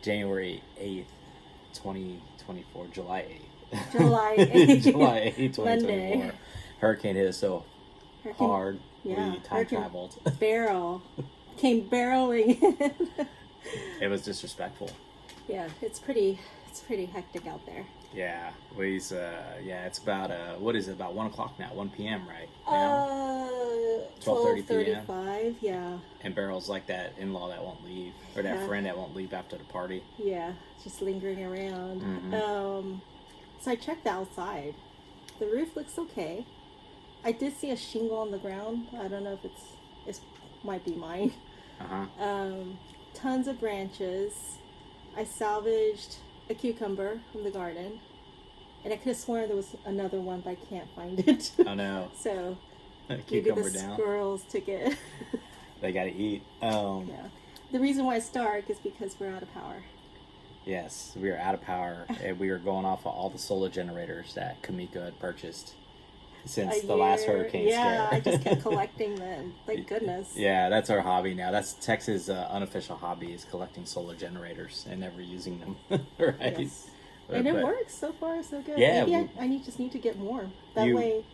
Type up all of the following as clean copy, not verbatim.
January 8th, 2024, July 8th. July 8th. July 8th, 2024. Monday. Hurricane hit us so hard. Yeah, We time traveled. Beryl came barreling in. It was disrespectful. Yeah, it's pretty hectic out there. Yeah, it's about what is it, about 1 o'clock now, 1 p.m. right? 12:35 p.m. Yeah. And Beryl's like that in-law that won't leave, or that friend that won't leave after the party. Yeah, just lingering around. Mm-hmm. So I checked outside. The roof looks okay. I did see a shingle on the ground. I don't know if it might be mine. Tons of branches. I salvaged a cucumber from the garden, and I could have sworn there was another one, but I can't find it. Oh no! So Cucumber maybe the down. squirrels took it. They gotta eat. Yeah. The reason why it's dark is because we're out of power. Yes, we are out of power, and we are going off of all the solar generators that Kamiko had purchased since the last hurricane Yeah, scare. I just kept collecting them. Thank goodness. Yeah, that's our hobby now. That's Texas' unofficial hobby, is collecting solar generators and never using them. Right? Yes. And it works so far, so good. Yeah, Maybe I just need to get more. That way,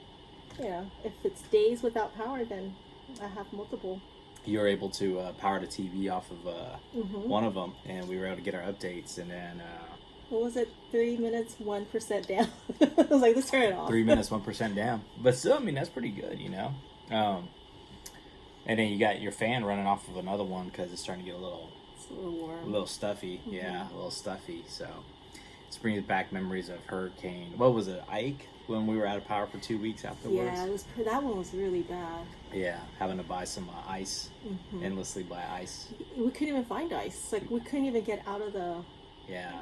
if it's days without power, then I have multiple. You were able to power the TV off of one of them, and we were able to get our updates, and then... what was it? 3 minutes, 1% down. I was like, let's turn it off. 3 minutes, 1% down. But still, I mean, that's pretty good, And then you got your fan running off of another one because it's starting to get it's a little warm. a little stuffy. Mm-hmm. Yeah, a little stuffy. So it's bringing back memories of Hurricane. What was it, Ike? When we were out of power for 2 weeks afterwards. Yeah, that one was really bad. Yeah, having to buy some ice, endlessly buy ice. We couldn't even find ice. Like, we couldn't even get out of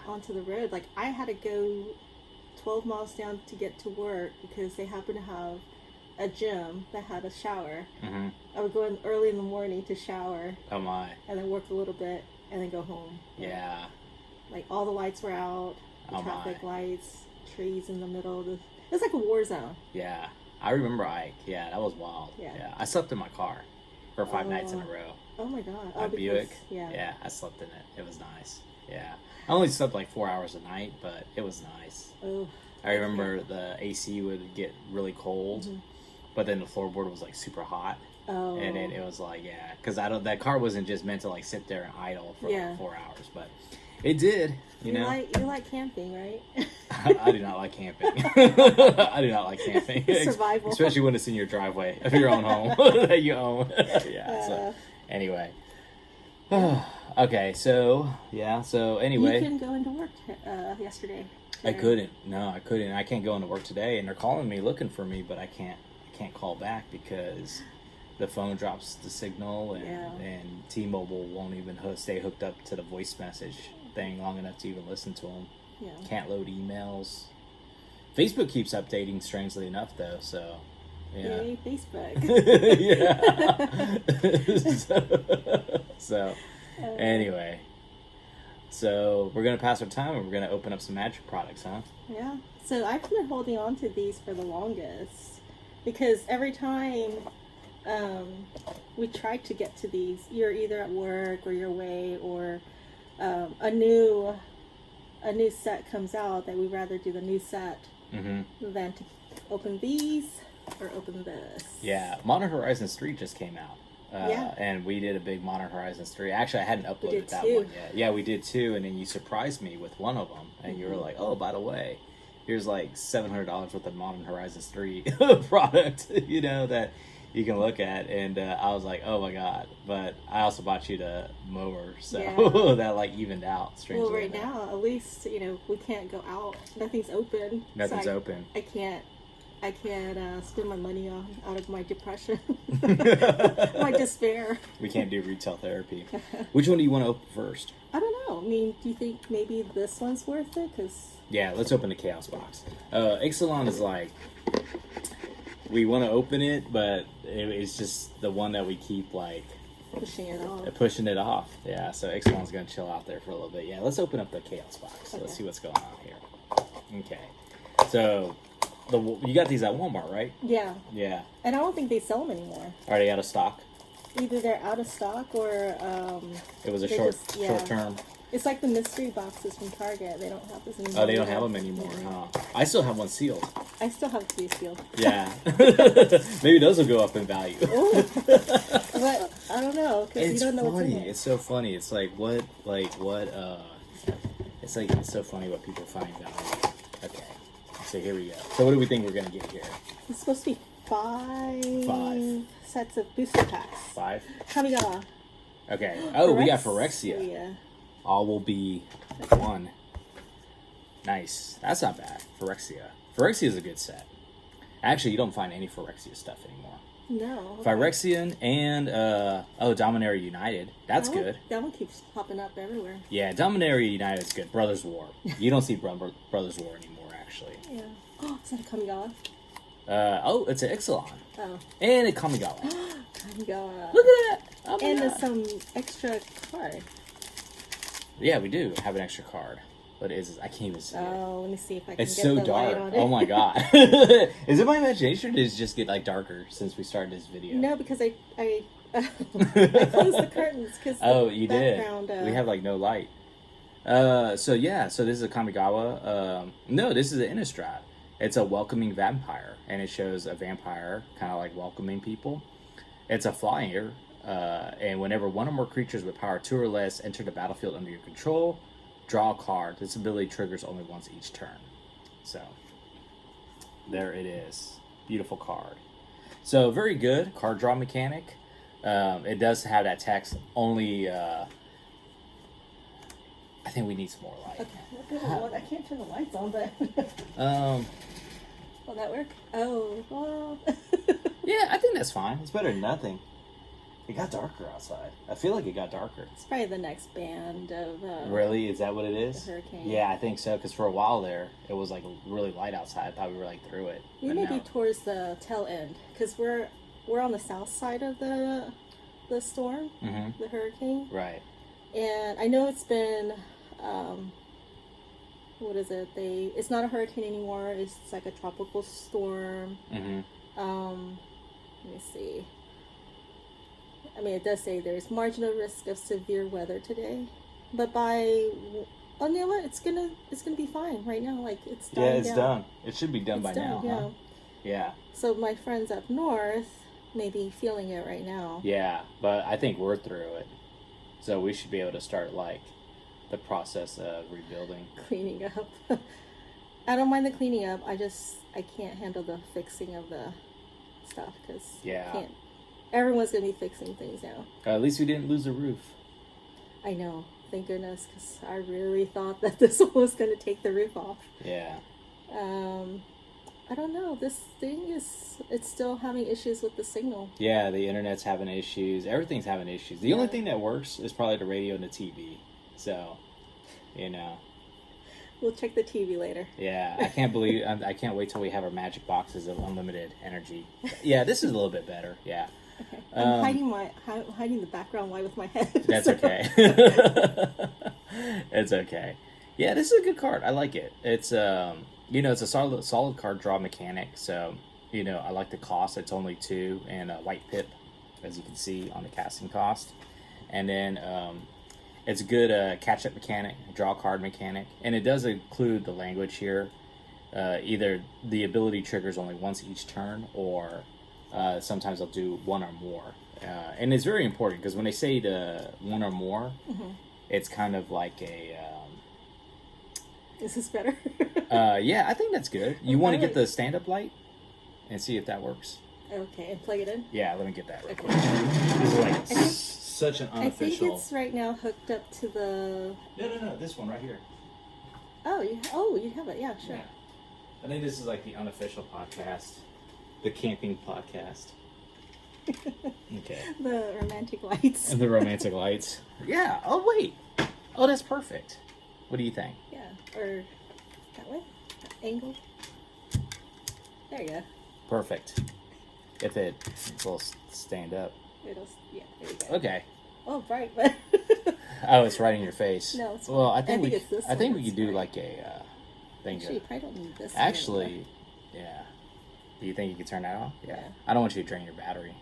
onto the road. Like, I had to go 12 miles down to get to work because they happened to have a gym that had a shower. Mm-hmm. I would go in early in the morning to shower. Oh my! And then work a little bit and then go home. Yeah. Like, all the lights were out. The traffic lights, trees in the middle. It was like a war zone. Yeah, I remember Ike. Yeah, that was wild. Yeah, I slept in my car for 5 nights in a row. Oh my god! My Buick. Yeah. Yeah, I slept in it. It was nice. Yeah, I only slept like 4 hours a night, but it was nice. Oh. I remember the AC would get really cold, but then the floorboard was like super hot. Oh. And then it was like, because that car wasn't just meant to like sit there and idle for like 4 hours, but it did. You know. You like camping, right? I do not like camping. I do not like camping. Survival. Especially when it's in your driveway of your own home that you own. Yeah. So anyway. Okay. So anyway. You couldn't go into work yesterday. I couldn't. No, I couldn't. I can't go into work today, and they're calling me looking for me, but I can't call back because the phone drops the signal, and T-Mobile won't even stay hooked up to the voice message thing long enough to even listen to them. Yeah. Can't load emails. Facebook keeps updating, strangely enough, though. So, yeah. Yay, Facebook. Yeah. So anyway, so we're gonna pass our time, and we're gonna open up some magic products, huh? Yeah. So I've been holding on to these for the longest because every time we try to get to these, you're either at work or you're away, or a new set comes out that we'd rather do the new set than to open these or open this. Yeah, Modern Horizons 3 just came out. And we did a big Modern Horizons 3. Actually, I hadn't uploaded that one yet. Yeah, we did too, and then you surprised me with one of them, and you were like, oh, by the way, here's like $700 worth of Modern Horizons 3 product, that you can look at, and I was like, oh my god. But I also bought you the mower, so that like evened out, strangely. Well, right now, at least, we can't go out. Nothing's open. Nothing's open. I can't spend my money out of my depression, my despair. We can't do retail therapy. Which one do you want to open first? I don't know. I mean, do you think maybe this one's worth it? Yeah, let's open the Chaos box. Ixalan is like, we want to open it, but it's just the one that we keep like pushing it off. Yeah, so Ixalan's gonna chill out there for a little bit. Yeah, let's open up the Chaos box. Okay. Let's see what's going on here. Okay, so you got these at Walmart, right? Yeah. Yeah. And I don't think they sell them anymore. Are they out of stock? Either they're out of stock or it was a short term. It's like the mystery boxes from Target. They don't have this anymore. Oh, they don't have them anymore, huh? I still have one sealed. I still have 2 sealed. Yeah. Maybe those will go up in value. But I don't know, because you don't know what's in it. It's so funny. It's like, it's so funny what people find value. Okay. So here we go. So what do we think we're going to get here? It's supposed to be 5 sets of booster packs. 5? Kamigawa. Okay. Oh, we got Phyrexia. Yeah. All will be 1. Nice. That's not bad. Phyrexia. Phyrexia is a good set. Actually, you don't find any Phyrexia stuff anymore. No. Okay. Phyrexian and, Dominaria United. That's good. That one keeps popping up everywhere. Yeah, Dominaria United is good. Brothers War. You don't see Brothers War anymore, actually. Yeah. Oh, is that a Kamigawa? It's an Ixalan. Oh. And a Kamigawa. Kamigawa. Look at that! Oh my and God. there's some extra card. Yeah, we do have an extra card. What is it? I can't even see it. Oh, let me see if I can It's get so the dark. light on it. Oh my God. Is it my imagination or does it just get like darker since we started this video? No, because I closed the curtains because you did. We have like no light. So this is a Kamigawa. No, this is an Innistrad. It's a welcoming vampire, and it shows a vampire kind of like welcoming people. It's a flyer, and whenever one or more creatures with power 2 or less enter the battlefield under your control, draw a card. This ability triggers only once each turn. So, there it is. Beautiful card. So, very good card draw mechanic. It does have that text only. I think we need some more light. Okay. I can't turn the lights on, but. Will that work? Oh, well. Yeah, I think that's fine. It's better than nothing. It got darker outside. I feel like it got darker. It's probably the next band of... really? Is that what it is? The Hurricane. Yeah, I think so, because for a while there, it was like really light outside. I thought we were like through it. We may be towards the tail end, because we're on the south side of the storm, the hurricane. Right. And I know it's been... what is it? It's not a hurricane anymore. It's like a tropical storm. Let me see. I mean, it does say there's marginal risk of severe weather today, but you know what? It's gonna be fine right now. Like it's done. Yeah, it's done. It should be done by now. Yeah. Huh? Yeah. So my friends up north may be feeling it right now. Yeah, but I think we're through it, so we should be able to start like the process of rebuilding, cleaning up. I don't mind the cleaning up. I can't handle the fixing of the stuff because everyone's gonna be fixing things now. At least we didn't lose the roof. I know, thank goodness, because I really thought that this one was gonna take the roof off. Yeah. I don't know. This thing it's still having issues with the signal. Yeah, the internet's having issues. Everything's having issues. The only thing that works is probably the radio and the TV. So, you know. We'll check the TV later. Yeah, I can't wait till we have our magic boxes of unlimited energy. Yeah, this is a little bit better. Yeah. Okay. I'm hiding the background light with my head. That's okay. It's okay. Yeah, this is a good card. I like it. It's it's a solid card draw mechanic. So, I like the cost. It's only 2 and a white pip, as you can see on the casting cost. And then it's a good catch-up mechanic, draw card mechanic, and it does include the language here. Either the ability triggers only once each turn, or sometimes I'll do 1 or more. And it's very important, because when they say the 1 or more, it's kind of like a... Is this better? Yeah, I think that's good. You want to get the stand-up light and see if that works? Okay, and plug it in? Yeah, let me get that real quick. This is like such an unofficial... I think it's right now hooked up to the... No, this one right here. Oh, you have it. Yeah, sure. Yeah. I think this is like the unofficial podcast. The camping podcast. Okay. The romantic lights. And the romantic lights. Yeah. Oh, wait. Oh, that's perfect. What do you think? Yeah. Or that way? That angle? There you go. Perfect. If it will stand up. There you go. Okay. Oh, bright, but... Oh, it's right in your face. No, it's well, I think it's this I think one we could do right. like a thing. Actually, you probably don't need this. Actually, yeah. Do you think you could turn that off? Yeah. I don't want you to drain your battery.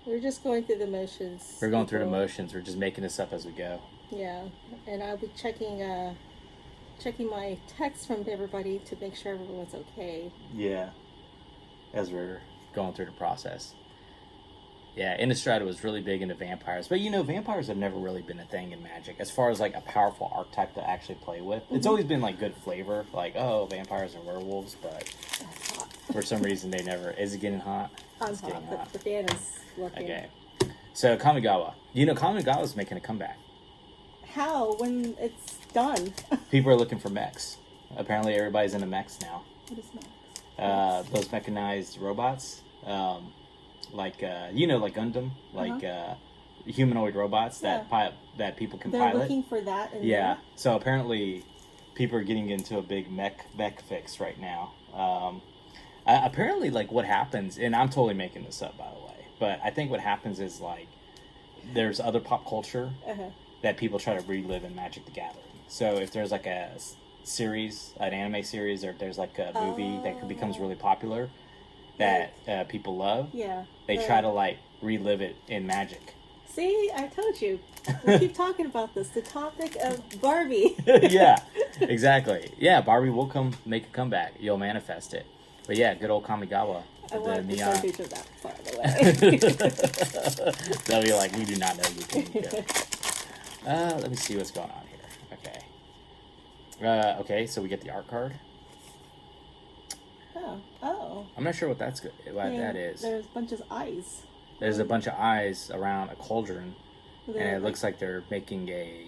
We're just going through the motions. We're going through the motions. We're just making this up as we go. Yeah, and I'll be checking my texts from everybody to make sure everyone's okay. Yeah, as we're going through the process. Yeah, Innistrad was really big into vampires. But, vampires have never really been a thing in Magic. As far as, like, a powerful archetype to actually play with. It's always been, like, good flavor. Like, oh, vampires and werewolves. But for some reason, they never... Is it getting hot? I'm hot, but Dan is looking. Okay. So, Kamigawa. Kamigawa's making a comeback. How? When it's done? People are looking for mechs. Apparently, everybody's into mechs now. What is mechs? Those mechanized robots. Like Gundam, like humanoid robots that people can pilot. They're looking for that. Yeah. So apparently, people are getting into a big mech fix right now. Apparently, like what happens, and I'm totally making this up by the way, but I think what happens is like there's other pop culture that people try to relive in Magic the Gathering. So if there's like a series, an anime series, or if there's like a movie that becomes really popular. That people love. Yeah. They try to like relive it in Magic. See, I told you. We keep talking about this. The topic of Barbie. Yeah, exactly. Yeah, Barbie will make a comeback. You'll manifest it. But yeah, good old Kamigawa. I want the percentage of that, by the way. They'll be like, we do not know you can. Let me see what's going on here. Okay. Okay, so we get the art card. Oh. I'm not sure what that is. There's a bunch of eyes. There's a bunch of eyes around a cauldron, and it looks like they're making a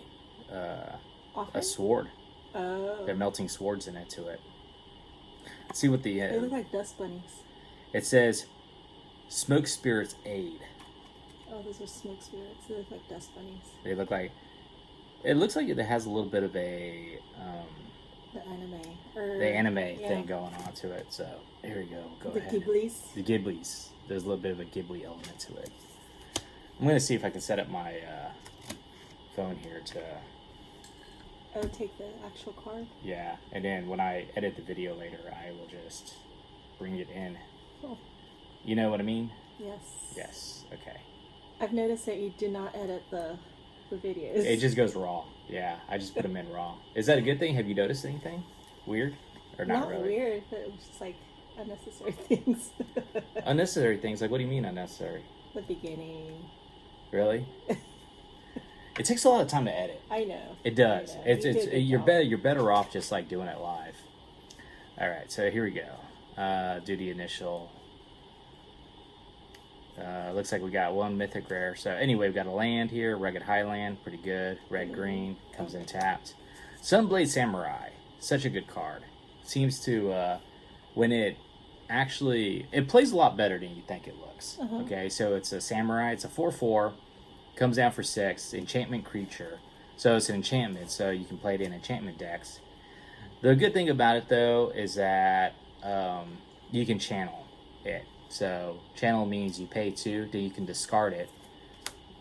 sword. Oh. They're melting swords into it. Let's see what the... they look like dust bunnies. It says, Smoke Spirits Aid. Oh, those are smoke spirits. They look like dust bunnies. They look like... It looks like it has a little bit of a... the anime thing going on to it. So here we go. Go ahead. The Ghiblies. There's a little bit of a Ghibli element to it. I'm gonna see if I can set up my phone here to. Oh, take the actual card. Yeah, and then when I edit the video later, I will just bring it in. Cool. You know what I mean? Yes. Yes. Okay. I've noticed that you do not edit the videos. It just goes raw. Yeah, I just put them in raw. Is that a good thing? Have you noticed anything weird? Or not really? Weird, but it was just like unnecessary things. Unnecessary things? Like what do you mean unnecessary? The beginning. Really? It takes a lot of time to edit. I know. It does. You're You're better off just like doing it live. All right, so here we go. Do the initial. Looks like we got one mythic rare. So anyway, we've got a land here, Rugged Highland, pretty good. Red green comes in tapped. Sunblade Samurai, such a good card. Seems to when it plays a lot better than you think it looks. Okay, so it's a samurai. It's a 4/4, comes down for 6. Enchantment creature. So it's an enchantment. So you can play it in enchantment decks. The good thing about it though is that you can channel it. So channel means you pay 2, then you can discard it,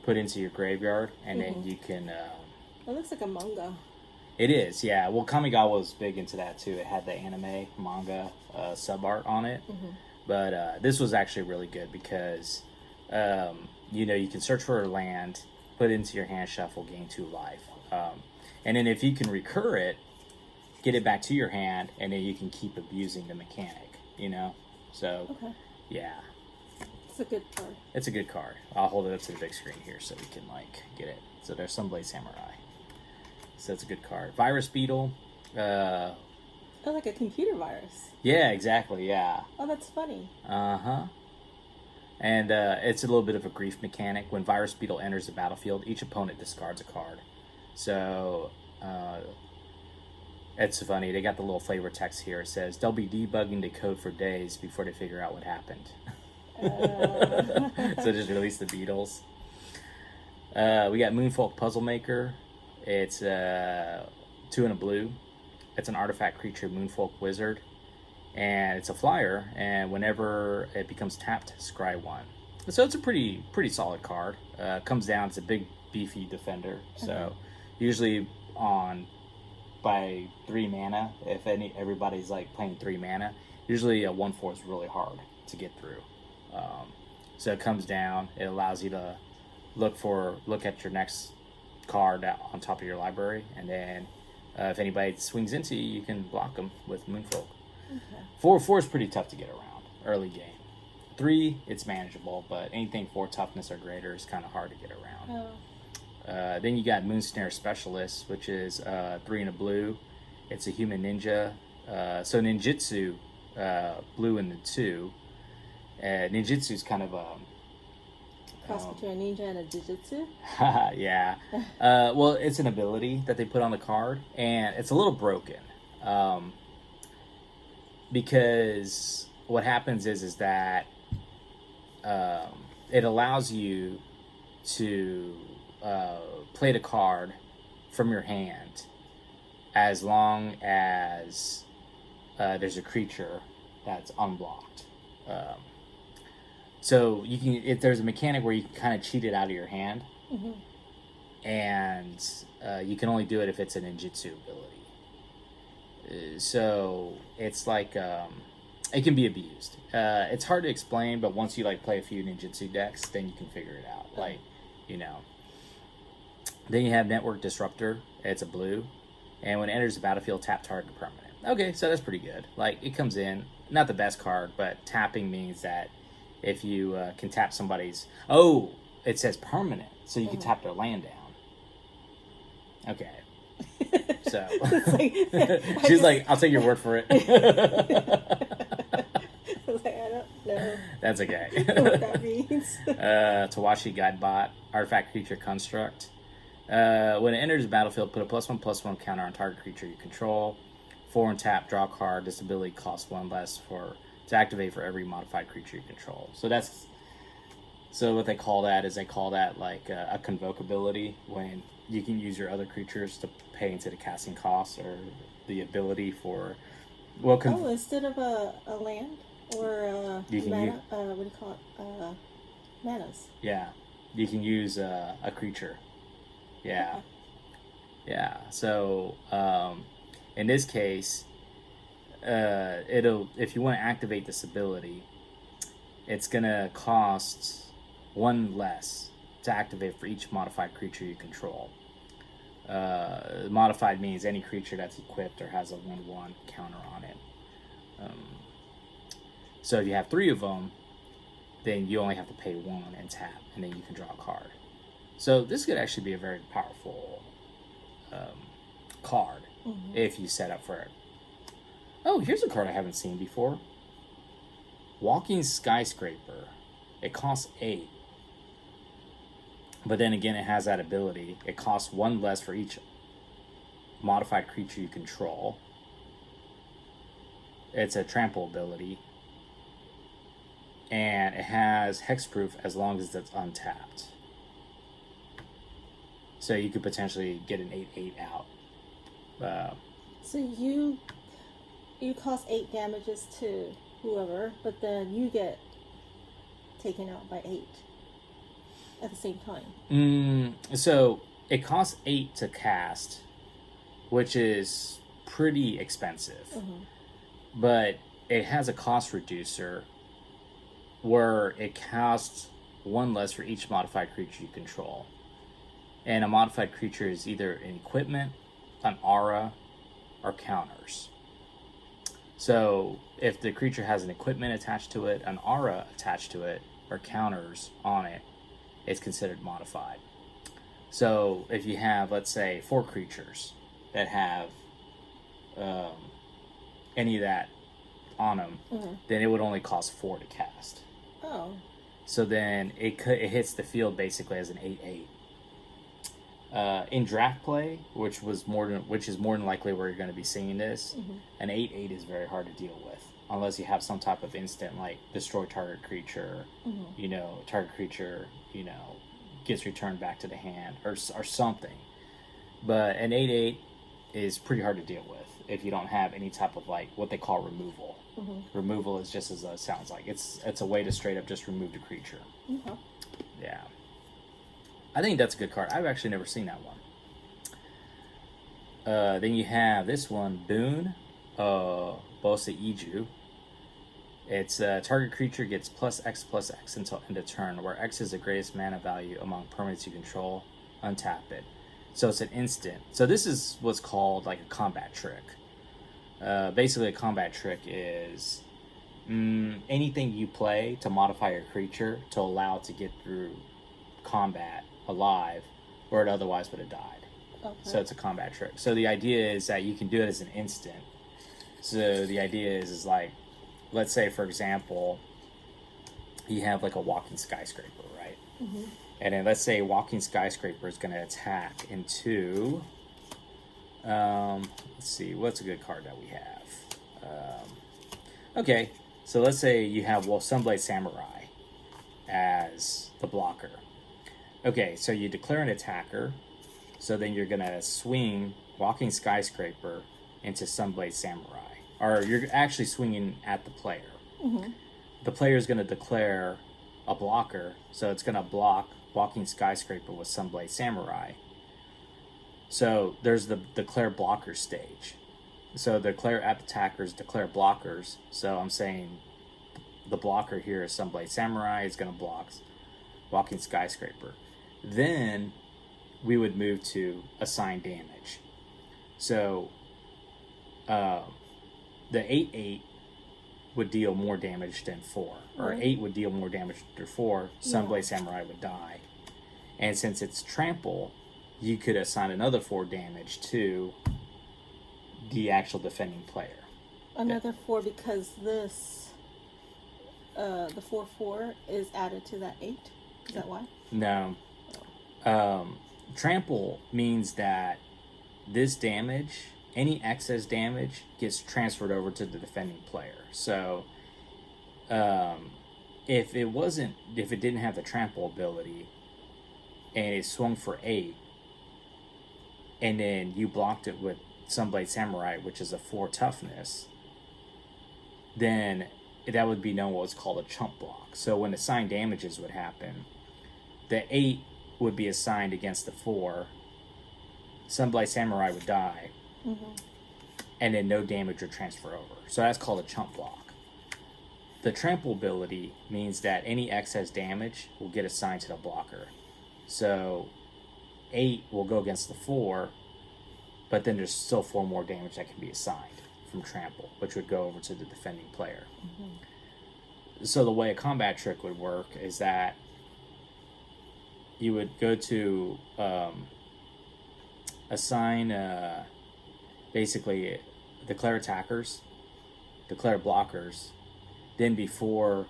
put it into your graveyard, and then you can. It looks like a manga. It is, yeah. Well, Kamigawa was big into that too. It had the anime manga sub art on it, but this was actually really good because you can search for a land, put it into your hand shuffle, gain 2 life, and then if you can recur it, get it back to your hand, and then you can keep abusing the mechanic. So. Okay. Yeah. It's a good card. It's a good card. I'll hold it up to the big screen here so we can get it. So there's Sunblade Samurai. So it's a good card. Virus Beetle. Like a computer virus. Yeah, exactly. Yeah. Oh, that's funny. And it's a little bit of a grief mechanic. When Virus Beetle enters the battlefield, each opponent discards a card. So it's funny. They got the little flavor text here. It says, they'll be debugging the code for days before they figure out what happened. So just release the Beatles. We got Moonfolk Puzzle Maker. It's 2 and a blue. It's an artifact creature, Moonfolk Wizard. And it's a flyer. And whenever it becomes tapped, scry 1. So it's a pretty solid card. Comes down, it's a big, beefy defender. So usually by 3 mana, if everybody's like playing 3 mana, usually a 1/4 is really hard to get through. So it comes down. It allows you to look at your next card on top of your library, and then if anybody swings into you, you can block them with Moonfolk. Okay. Four is pretty tough to get around early game. 3, it's manageable, but anything 4 toughness or greater is kind of hard to get around. Oh. Then you got Moonsnare Specialist, which is 3 and a blue. It's a human ninja. So ninjutsu, blue in the 2. Ninjutsu is kind of a cross between a ninja and a jujutsu. Yeah. Well, it's an ability that they put on the card, and it's a little broken. Because what happens is that it allows you to play the card from your hand as long as there's a creature that's unblocked. So you can, if there's a mechanic where you can kind of cheat it out of your hand, mm-hmm. and you can only do it if it's an ninjutsu ability. So it's like it can be abused. It's hard to explain, but once you like play a few ninjutsu decks, then you can figure it out. Yeah. Like, you know. Then you have Network Disruptor. It's a blue, and when it enters the battlefield, tap target permanent. Okay, so that's pretty good. Like, it comes in, not the best card, but tapping means that if you can tap somebody's... Oh, it says permanent, so you can tap their land down. Okay. So, she's like, I'll take your word for it. I was like, I don't know. That's okay. What that means. Tawashi Guidebot, Artifact Creature Construct. When it enters the battlefield, put a +1/+1 counter on target creature you control. 4 and tap, draw a card. This ability costs 1 less to activate for every modified creature you control. So what they call that is like a convoke ability, when you can use your other creatures to pay into the casting costs or the ability for... instead of a land or a mana, what do you call it? Manas. Yeah, you can use a creature. Yeah. Okay. Yeah, so in this case, if you want to activate this ability, it's gonna cost 1 less to activate for each modified creature you control. Modified means any creature that's equipped or has a 1/1 counter on it. So if you have 3 of them, then you only have to pay 1 and tap, and then you can draw a card. So this could actually be a very powerful card if you set up for it. Oh, here's a card I haven't seen before. Walking Skyscraper. It costs 8. But then again, it has that ability. It costs 1 less for each modified creature you control. It's a trample ability. And it has hexproof as long as it's untapped. So you could potentially get an 8/8 out. So you cost 8 damages to whoever, but then you get taken out by 8 at the same time. So it costs 8 to cast, which is pretty expensive. Mm-hmm. But it has a cost reducer where it costs 1 less for each modified creature you control. And a modified creature is either an equipment, an aura, or counters. So if the creature has an equipment attached to it, an aura attached to it, or counters on it, it's considered modified. So if you have, let's say, 4 creatures that have any of that on them, then it would only cost 4 to cast. Oh. So then it hits the field basically as an 8/8. In draft play, which is more than likely where you're going to be seeing this, an 8/8 is very hard to deal with unless you have some type of instant like destroy target creature. Target creature gets returned back to the hand or something. But an 8/8 is pretty hard to deal with if you don't have any type of like what they call removal. Removal is just as it sounds like. It's a way to straight up just remove the creature. Yeah. I think that's a good card. I've actually never seen that one. Then you have this one, Boon, Bosa Iju. It's target creature gets +X until end of turn, where X is the greatest mana value among permanents you control. Untap it. So it's an instant. So this is what's called like a combat trick. Basically, a combat trick is anything you play to modify your creature to allow it to get through combat alive, where it otherwise would have died. Okay. So it's a combat trick. So the idea is that you can do it as an instant. So the idea is like, let's say, for example, you have like a walking skyscraper, right? Mm-hmm. And then let's say walking skyscraper is going to attack into, let's see, what's a good card that we have? Okay, so let's say you have Sunblade Samurai as the blocker. Okay, so you declare an attacker, so then you're going to swing walking skyscraper into Sunblade Samurai. Or you're actually swinging at the player. Mm-hmm. The player is going to declare a blocker, so it's going to block walking skyscraper with Sunblade Samurai. So there's the declare blocker stage. So declare attackers, declare blockers. So I'm saying the blocker here is Sunblade Samurai is going to block walking skyscraper. Then we would move to assign damage. So the 8/8 would deal more damage than 4. Or 8 would deal more damage than 4. Sunblade Samurai would die. And since it's trample, you could assign another 4 damage to the actual defending player. Another 4 because this, the 4/4 is added to that 8? Is that why? No. Trample means that this damage, any excess damage, gets transferred over to the defending player. So, if it didn't have the trample ability, and it swung for 8, and then you blocked it with Sunblade Samurai, which is a 4 toughness, then that would be known what's called a chump block. So when assigned damages would happen, the 8 would be assigned against the 4, Sunblade Samurai would die, and then no damage would transfer over. So that's called a chump block. The trample ability means that any excess damage will get assigned to the blocker. So 8 will go against the 4, but then there's still 4 more damage that can be assigned from trample, which would go over to the defending player. So the way a combat trick would work is that you would go to assign, basically declare attackers, declare blockers, then before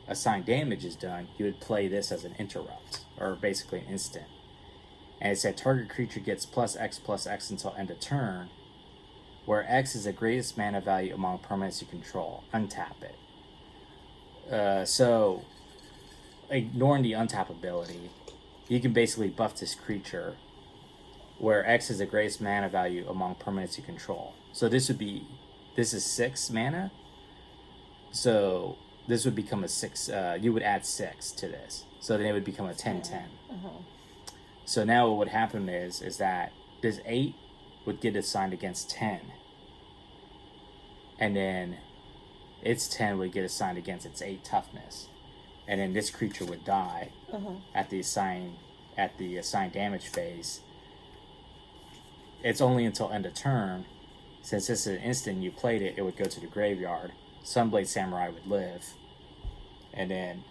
assigned damage is done, you would play this as an interrupt, or basically an instant. And it said target creature gets +X until end of turn, where X is the greatest mana value among permanents you control. Untap it. So, ignoring the untap ability, you can basically buff this creature, where X is the greatest mana value among permanents you control. So this is 6 mana. So this would become a 6, you would add 6 to this. So then it would become a 10/10. So now what would happen is that this 8 would get assigned against 10. And then its 10 would get assigned against its 8 toughness. And then this creature would die at the assigned damage phase. It's only until end of turn. Since this is an instant you played it, it would go to the graveyard. Sunblade Samurai would live. And then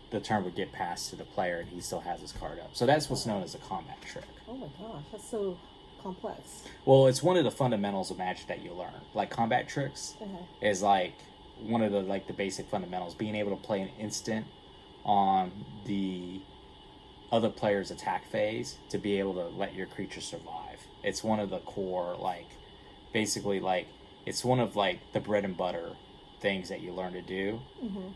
the turn would get passed to the player and he still has his card up. So that's what's known as a combat trick. Oh my gosh, that's so complex. Well, it's one of the fundamentals of Magic that you learn. Like combat tricks is like one of the basic fundamentals. Being able to play an instant on the other player's attack phase to be able to let your creature survive. It's one of the core, it's one of the bread and butter things that you learn to do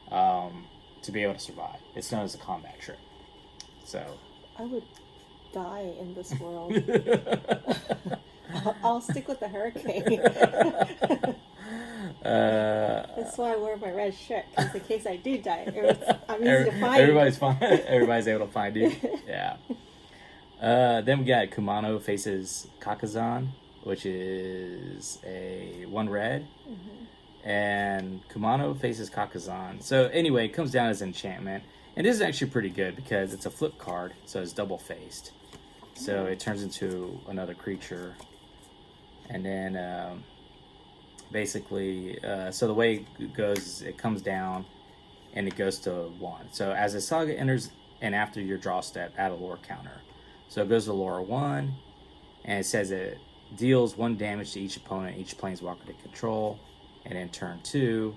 to be able to survive. It's known as a combat trick. So I would die in this world. I'll stick with the hurricane. That's why I wear my red shirt, because in case I do die, I'm easy to find. Everybody's fine. Everybody's able to find you. Yeah. Then we got Kumano faces Kakazan, which is a 1 red. And Kumano faces Kakazan. So anyway, it comes down as enchantment. And this is actually pretty good because it's a flip card, so it's double faced. So it turns into another creature. And then basically, so the way it goes is it comes down and it goes to 1. So as a saga enters and after your draw step, add a lore counter. So it goes to lore 1, and it says it deals 1 damage to each opponent, each planeswalker to control. And then turn 2,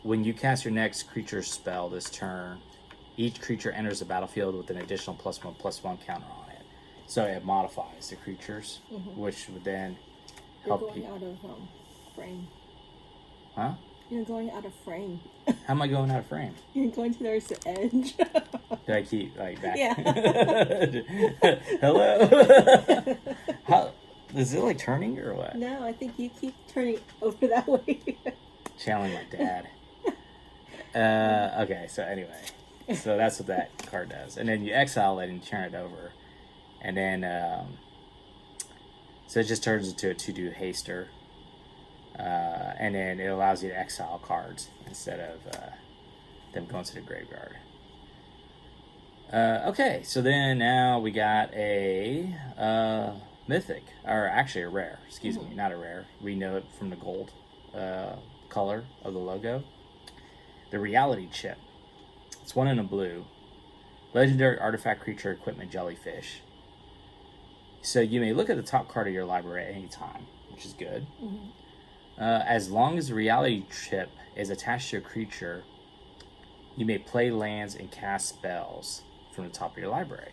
when you cast your next creature spell this turn, each creature enters the battlefield with an additional +1/+1 counter on it. So it modifies the creatures, which would then help You're going out of frame. Huh? You're going out of frame. How am I going out of frame? You're going to there's the edge. Do I keep like back? Yeah. Hello. How is it like turning or what? No, I think you keep turning over that way. Channeling my dad. Okay, so anyway, so that's what that card does, and then you exile it and turn it over, and then so it just turns into a 2/2 haster, and then it allows you to exile cards instead of them going to the graveyard. Okay, so then now we got a mythic, or actually a rare, excuse me, not a rare. We know it from the gold color of the logo. The reality chip. It's 1 in a blue. Legendary artifact creature equipment jellyfish. So you may look at the top card of your library at any time, which is good. As long as the reality chip is attached to a creature, you may play lands and cast spells from the top of your library.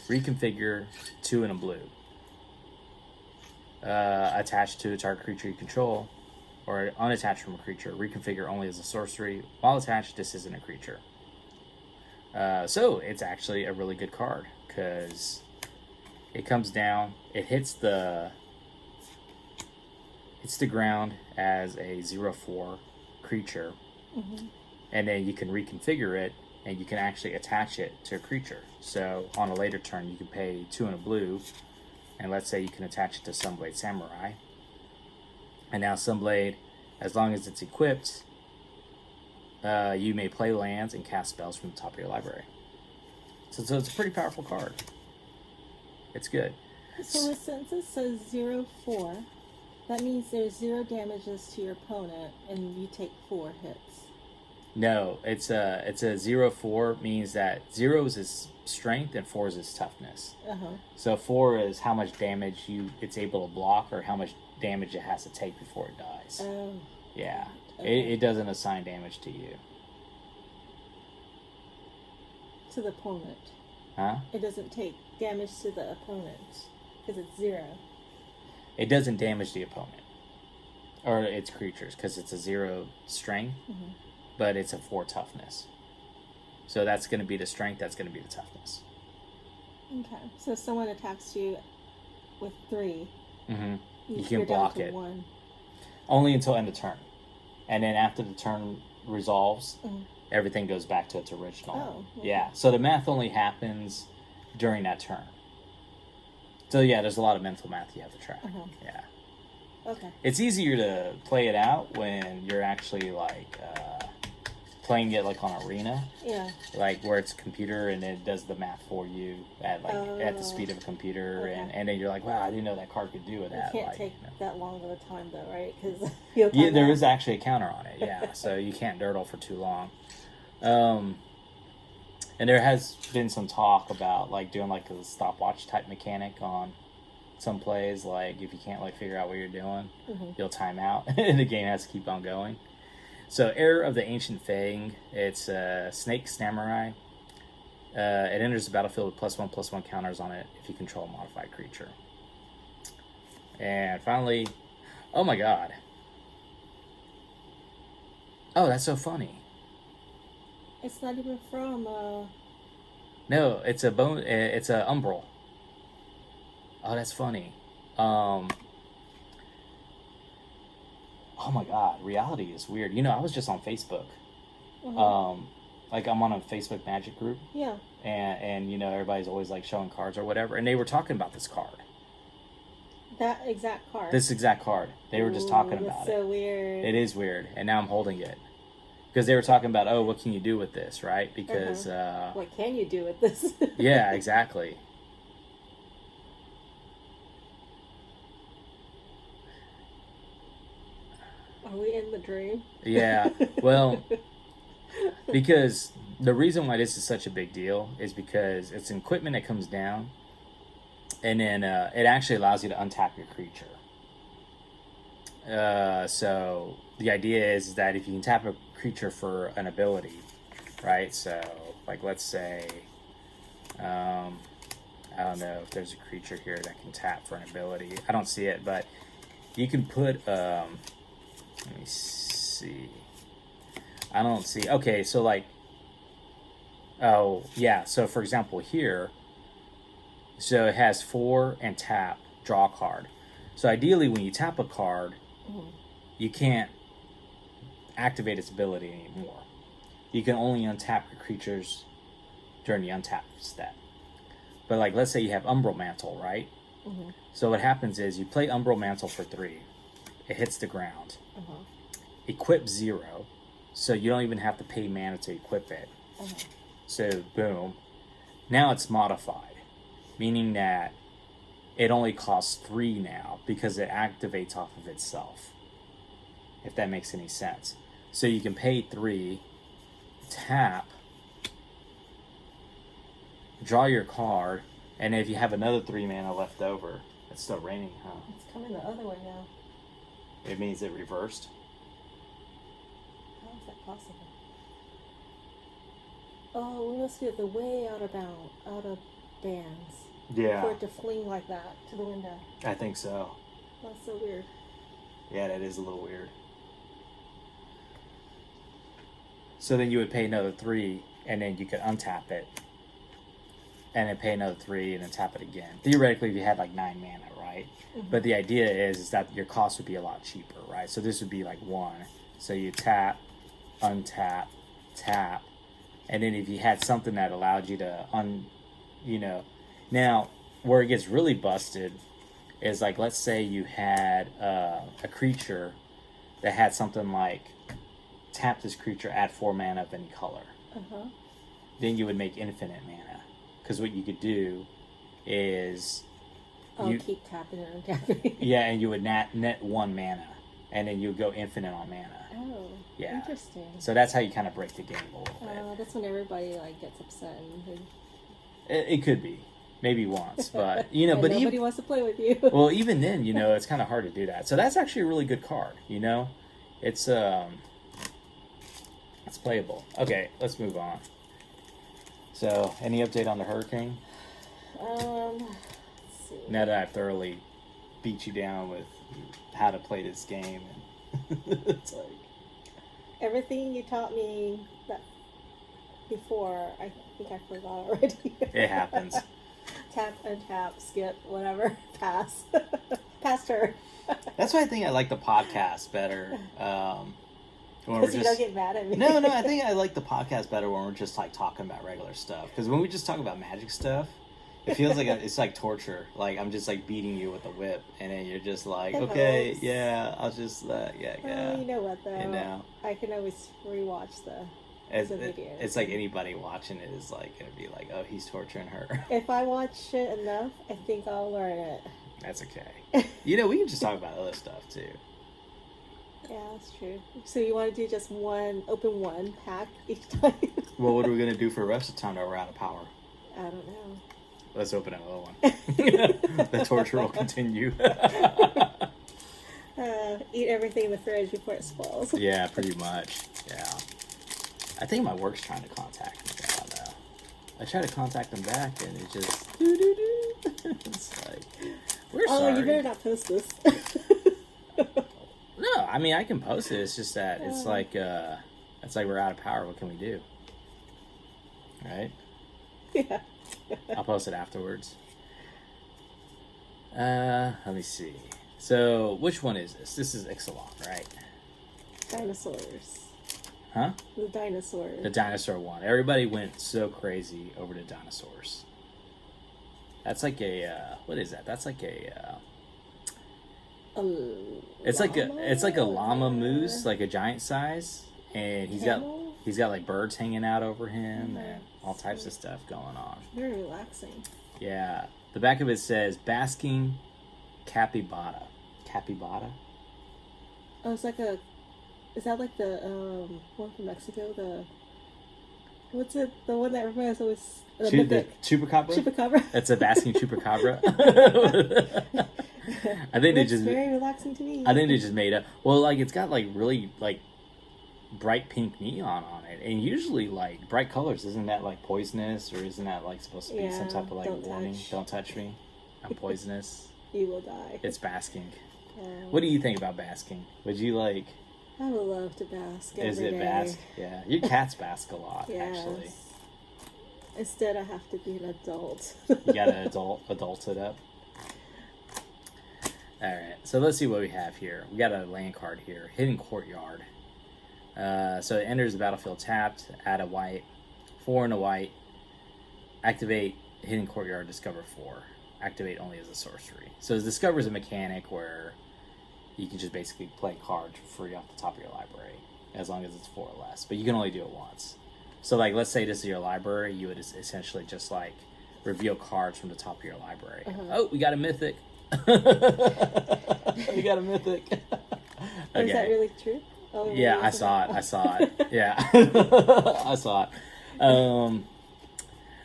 Reconfigure 2 in a blue. Attached to a target creature you control, or unattached from a creature. Reconfigure only as a sorcery. While attached, this isn't a creature. So it's actually a really good card because it comes down, it hits the ground as a 0/4 creature, and then you can reconfigure it, and you can actually attach it to a creature. So on a later turn, you can pay 2 in a blue, and let's say you can attach it to Sunblade Samurai. And now Sunblade, as long as it's equipped, you may play lands and cast spells from the top of your library. So it's a pretty powerful card. It's good. So since it says 0/4, that means there's 0 damages to your opponent, and you take 4 hits. No, it's a 0/4 means that 0 is his strength and 4 is his toughness. So 4 is how much damage it's able to block, or how much damage it has to take before it dies. Oh. Yeah. Okay. It doesn't assign damage to you. To the opponent. Huh? It doesn't take damage to the opponent because it's 0. It doesn't damage the opponent or its creatures because it's a 0 strength, but it's a 4 toughness. So that's going to be the strength, that's going to be the toughness. Okay. So if someone attacks you with 3, you can block it. 1. Only until end of turn. And then after the turn resolves, everything goes back to its original. Oh, okay. Yeah. So the math only happens during that turn. So yeah, there's a lot of mental math you have to track. Yeah. Okay. It's easier to play it out when you're actually like playing it like on Arena. Yeah. Like where it's a computer and it does the math for you at the speed of a computer, and then you're like, wow, I didn't know that card could do that. You can't like, take that long of a time though, right? Because yeah, there is actually a counter on it. Yeah, so you can't durdle for too long. And there has been some talk about like doing like a stopwatch type mechanic on some plays. Like if you can't like figure out what you're doing, you'll time out and the game has to keep on going. So Heir of the Ancient Fang, it's a Snake Samurai. It enters the battlefield with +1/+1 counters on it if you control a modified creature. And finally, oh my god. Oh, that's so funny. It's not even from. No, it's a bone. It's a umbral. Oh, that's funny. Oh my god, reality is weird. You know, I was just on Facebook. Like I'm on a Facebook Magic group. Yeah. And you know everybody's always like showing cards or whatever, and they were talking about this card. That exact card. This exact card. They were just talking about it. That's so weird. It is weird, and now I'm holding it. Because they were talking about, oh, what can you do with this, right? Because... what can you do with this? Yeah, exactly. Are we in the dream? Yeah, well, because the reason why this is such a big deal is because it's equipment that comes down, and then it actually allows you to untap your creature. So the idea is that if you can tap a creature for an ability, right? So, like, let's say, I don't know if there's a creature here that can tap for an ability. I don't see it, but you can put, let me see. I don't see. Okay, so like, oh, yeah. So, for example, here, so it has 4 and tap, draw a card. So ideally, when you tap a card, you can't activate its ability anymore. You can only untap your creatures during the untap step. But like, let's say you have Umbral Mantle, right? So what happens is you play Umbral Mantle for 3. It hits the ground. Equip 0, so you don't even have to pay mana to equip it. So boom. Now it's modified, meaning that it only costs 3 now because it activates off of itself. If that makes any sense. So you can pay 3, tap, draw your card, and if you have another 3 mana left over, it's still raining, huh? It's coming the other way now. It means it reversed. How is that possible? Oh, we must be at the way out of bands. Yeah. For it to fling like that to the window. I think so. That's so weird. Yeah, that is a little weird. So then you would pay another 3, and then you could untap it, and then pay another 3, and then tap it again. Theoretically, if you had like 9 mana, right? But the idea is that your cost would be a lot cheaper, right? So this would be like 1. So you tap, untap, tap, and then if you had something that allowed you to Now, where it gets really busted is like, let's say you had a creature that had something like, tap this creature, add 4 mana of any color. Then you would make infinite mana. Because what you could do is... keep tapping and untapping. Yeah, and you would net 1 mana. And then you would go infinite on mana. Oh, yeah. Interesting. So that's how you kind of break the game a little bit. That's when everybody like gets upset. It could be. Maybe once, but but nobody wants to play with you. Well, even then, it's kind of hard to do that. So that's actually a really good card. It's playable. Okay, let's move on. So, any update on the hurricane? Let's see. Now that I've thoroughly beat you down with how to play this game, and it's like everything you taught me that before, I think I forgot already. It happens. Tap, untap, skip, whatever. Pass. Pass turn. That's why I think I like the podcast better. Because you don't get mad at me. No, I think I like the podcast better when we're just like talking about regular stuff. Because when we just talk about magic stuff, it feels like it's like torture. Like I'm just like beating you with a whip, and then you're just like, okay, yeah, I'll just yeah. You know what though? I can always rewatch the video. It's like anybody watching it is like gonna be like, oh, he's torturing her. If I watch it enough, I think I'll learn it. That's okay. We can just talk about other stuff too. Yeah, that's true. So you want to do just open one pack each time? Well, what are we going to do for the rest of the time that we're out of power? I don't know. Let's open another one. The torture will continue. Eat everything in the fridge before it spoils. Yeah, pretty much. Yeah. I think my work's trying to contact me now, though. I try to contact them back, and it just... It's like, we're sorry. You better not post this. No, I mean, I can post it. It's just that it's like we're out of power. What can we do? Right? Yeah. I'll post it afterwards. Let me see. So, which one is this? This is Ixalan, right? Dinosaurs. Huh? The dinosaurs. The dinosaur one. Everybody went so crazy over the dinosaurs. That's like a, what is that? That's like a, It's like a llama moose, like a giant size, and he's got like birds hanging out over him and all types of stuff going on. Very relaxing. Yeah. The back of it says basking capybara. Capybara? Oh, it's like is that like the one from Mexico? What's it? The one that everybody's always the chupacabra? Chupacabra. That's a basking chupacabra. I think they just very relaxing to me. I think they just made up. Well, like it's got like really like bright pink neon on it, and usually like bright colors. Isn't that like poisonous, or isn't that like supposed to be some type of like warning? Don't touch me. I'm poisonous. You will die. It's basking. What do you think about basking? Would you like? I would love to bask. Is it bask? Yeah, your cats bask a lot actually. Instead, I have to be an adult. You gotta adult it up. All right, so let's see what we have here. We got a land card here, hidden courtyard. So it enters the battlefield tapped. Add a white, 4 and a white. Activate hidden courtyard. Discover 4. Activate only as a sorcery. So discover is a mechanic where you can just basically play cards for free off the top of your library, as long as it's 4 or less. But you can only do it once. So like, let's say this is your library, you would essentially just like reveal cards from the top of your library. Oh, we got a mythic. We got a mythic. Okay. Is that really true? Oh, yeah, I saw it. Yeah. I saw it.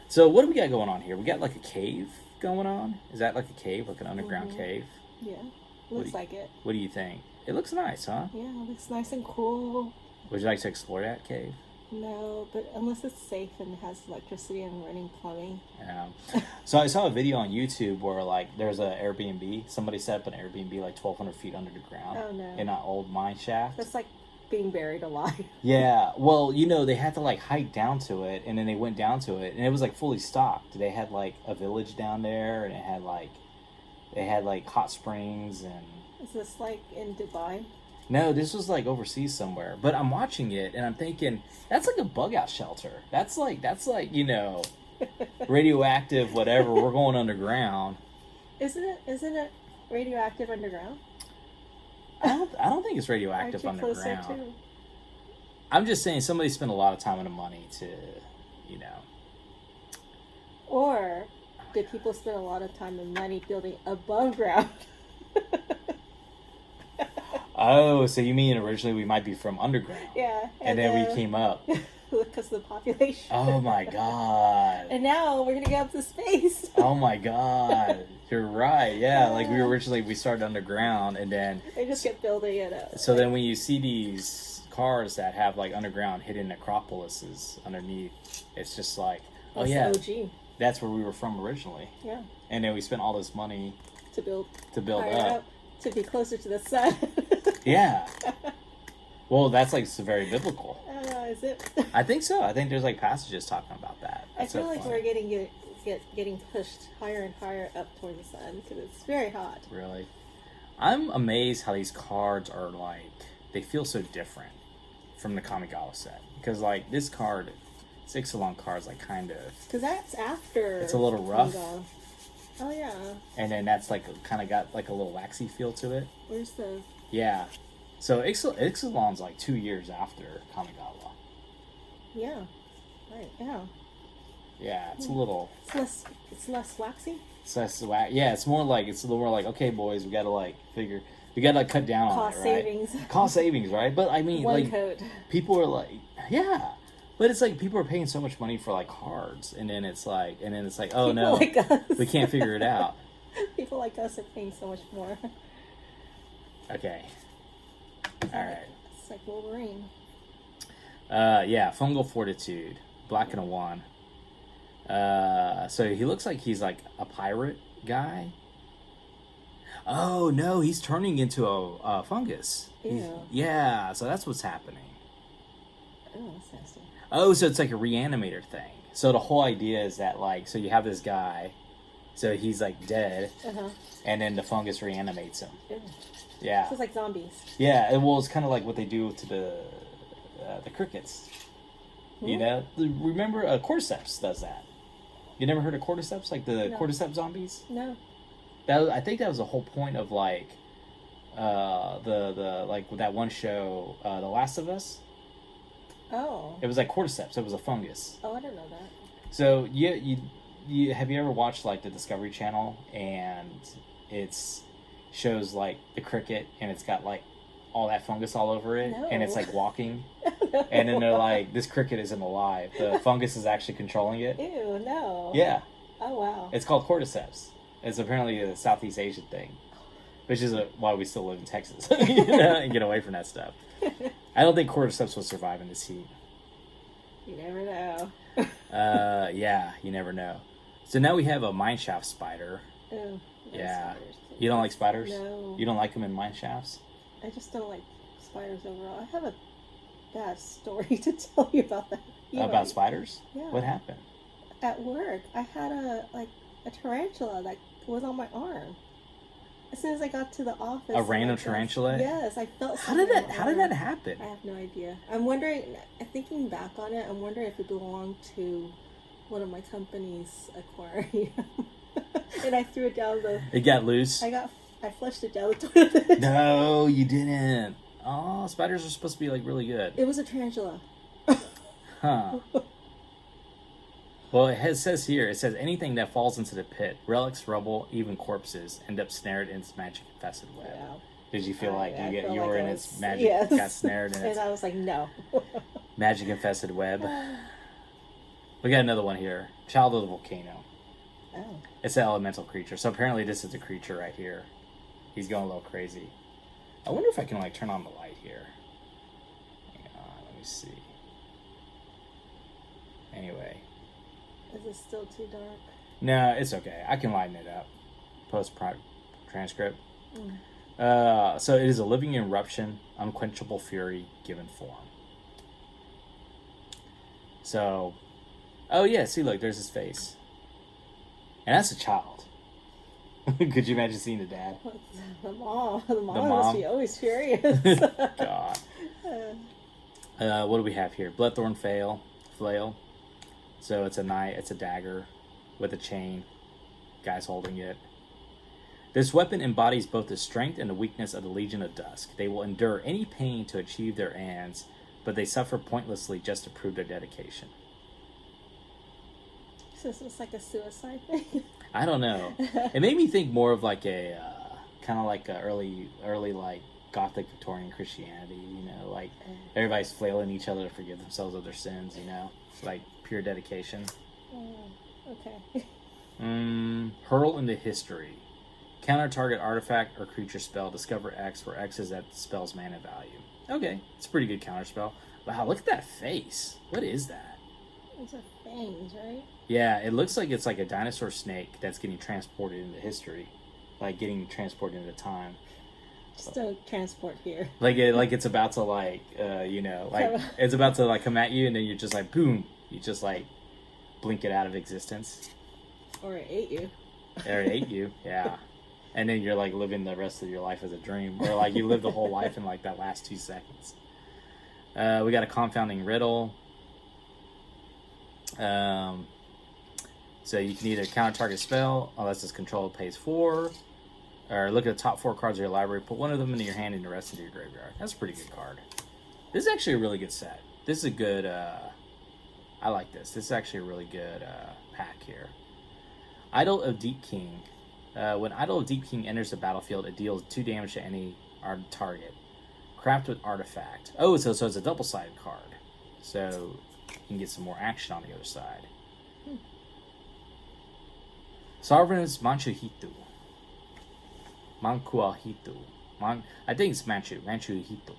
So what do we got going on here? We got like a cave going on. Is that like a cave, like an underground cave? Yeah, looks like it. What do you think? It looks nice, huh? Yeah, it looks nice and cool. Would you like to explore that cave? No, but unless it's safe and has electricity and running plumbing. Yeah. So I saw a video on YouTube where like there's an Airbnb. Somebody set up an Airbnb like 1,200 feet under the ground. Oh no. In an old mine shaft. That's like being buried alive. Yeah. Well, you know, they had to like hike down to it, and then they went down to it, and it was like fully stocked. They had like a village down there, and they had like hot springs and. Is this like in Dubai? No, this was like overseas somewhere. But I'm watching it and I'm thinking, that's like a bug out shelter. That's like, you know, radioactive whatever. We're going underground. Isn't it radioactive underground? I don't think it's radioactive underground. I'm just saying somebody spent a lot of time and money to, you know. Or did people spend a lot of time and money building above ground? Oh, so you mean originally we might be from underground? Yeah. And then we came up. Because of the population. Oh my God. And now we're going to go up to space. Oh my God. You're right. Yeah, like we started underground and then... They just kept building it up. So then when you see these cars that have like underground hidden necropolises underneath, it's just like, oh yeah. OG. That's where we were from originally. Yeah. And then we spent all this money... To build up. To be closer to the sun. Yeah. Well, that's like very biblical. Is it? I think so. I think there's like passages talking about that. That's I feel like we're getting pushed higher and higher up toward the sun because it's very hot. Really? I'm amazed how these cards are like, they feel so different from the Kamigawa set. Because like this card, 6-along card's like kind of... Because that's after... It's a little rough. Kamigawa. Oh, yeah. And then that's like kind of got like a little waxy feel to it. Where's the... Yeah. So Ixalan's like 2 years after Kamigawa. Yeah. Right, yeah. Yeah, it's a little... It's less waxy? It's less yeah, it's more like, okay, boys, we gotta like figure... We gotta like cut down on it, right? Cost savings. Cost savings, right? But I mean, One like... coat. People are like... Yeah. But it's like people are paying so much money for like cards, and then it's like, oh no, like us. We can't figure it out. People like us are paying so much more. Okay. All right. It's like Wolverine. Yeah, fungal fortitude, black and a 1. So he looks like he's like a pirate guy. Oh no, he's turning into a fungus. Yeah, so that's what's happening. Oh, that's nasty. Oh, so it's like a reanimator thing. So the whole idea is that like, so you have this guy, so he's like dead, and then the fungus reanimates him. Ew. Yeah. So it's like zombies. Yeah, well, it's kind of like what they do to the crickets. You know, remember cordyceps does that. You never heard of cordyceps, like the cordyceps zombies? No. I think that was the whole point of like the like that one show, The Last of Us. Oh. It was like cordyceps. It was a fungus. Oh, I didn't know that. So you have you ever watched like the Discovery Channel and it's shows like the cricket and it's got like all that fungus all over it No. and it's like walking No. and then they're like, this cricket isn't alive. The fungus is actually controlling it. Ew, no. Yeah. Oh, wow. It's called cordyceps. It's apparently a Southeast Asian thing, which is why we still live in Texas and get away from that stuff. I don't think cordyceps will survive in this heat. You never know. Yeah, you never know. So now we have a mineshaft spider. Ew, Yeah. spiders. You don't like spiders? No. You don't like them in mine shafts? I just don't like spiders overall. I have a bad story to tell you about that. About spiders? Yeah. What happened? At work, I had a tarantula that was on my arm. As soon as I got to the office, A random tarantula? Yes, I felt. How did that happen? I have no idea. I'm wondering. Thinking back on it, I'm wondering if it belonged to one of my company's aquarium, and I threw it down the. It got loose. I flushed it down the toilet. No, you didn't. Oh, spiders are supposed to be like really good. It was a tarantula. Huh. Well, it says here, anything that falls into the pit, relics, rubble, even corpses, end up snared in its magic-infested web. Yeah. Did you feel like you were in its magic, yes. got snared in its And I was like, no. magic-infested web? We got another one here. Child of the Volcano. Oh. It's an elemental creature. So apparently this is a creature right here. He's going a little crazy. I wonder if I can like turn on the light here. Hang on, let me see. Anyway. Is it still too dark? No, it's okay. I can lighten it up. Transcript. So it is a living eruption, unquenchable fury given form. So, oh yeah, see, look, there's his face. And that's a child. Could you imagine seeing the dad? The mom. The mom mom? must be always furious. God. What do we have here? Bloodthorn flail. So it's a dagger with a chain. Guy's holding it. This weapon embodies both the strength and the weakness of the Legion of Dusk. They will endure any pain to achieve their ends, but they suffer pointlessly just to prove their dedication. So it's like a suicide thing? I don't know. It made me think more of like a kind of like a early like Gothic Victorian Christianity. You know, like everybody's flailing each other to forgive themselves of their sins. You know, it's like pure dedication. Okay. Hurl into history. Counter target artifact or creature spell. Discover X, where X is at the spell's mana value. Okay, it's a pretty good counter spell. Wow, look at that face. What is that? It's a fangs, right? Yeah, it looks like it's like a dinosaur snake that's getting transported into history, like getting transported into time. Just don't transport here. Like it's about to like it's about to like come at you, and then you're just like boom, you just like blink it out of existence. Or it ate you. Or it ate you, yeah. And then you're like living the rest of your life as a dream, or like you live the whole life in like that last 2 seconds. We got a confounding riddle. So you can either counter target spell unless it's controlled pays 4, or look at the top 4 cards of your library, put one of them into your hand and the rest into your graveyard. That's a pretty good card. This is actually a really good set. This is a good. I like this. This is actually a really good pack here. Idol of Deep King. When Idol of Deep King enters the battlefield, it deals 2 damage to any target. Craft with artifact. Oh, so it's a double-sided card. So you can get some more action on the other side. Sovereign's Manchuhitu. Mankuahitu. I think it's Manchuhitu.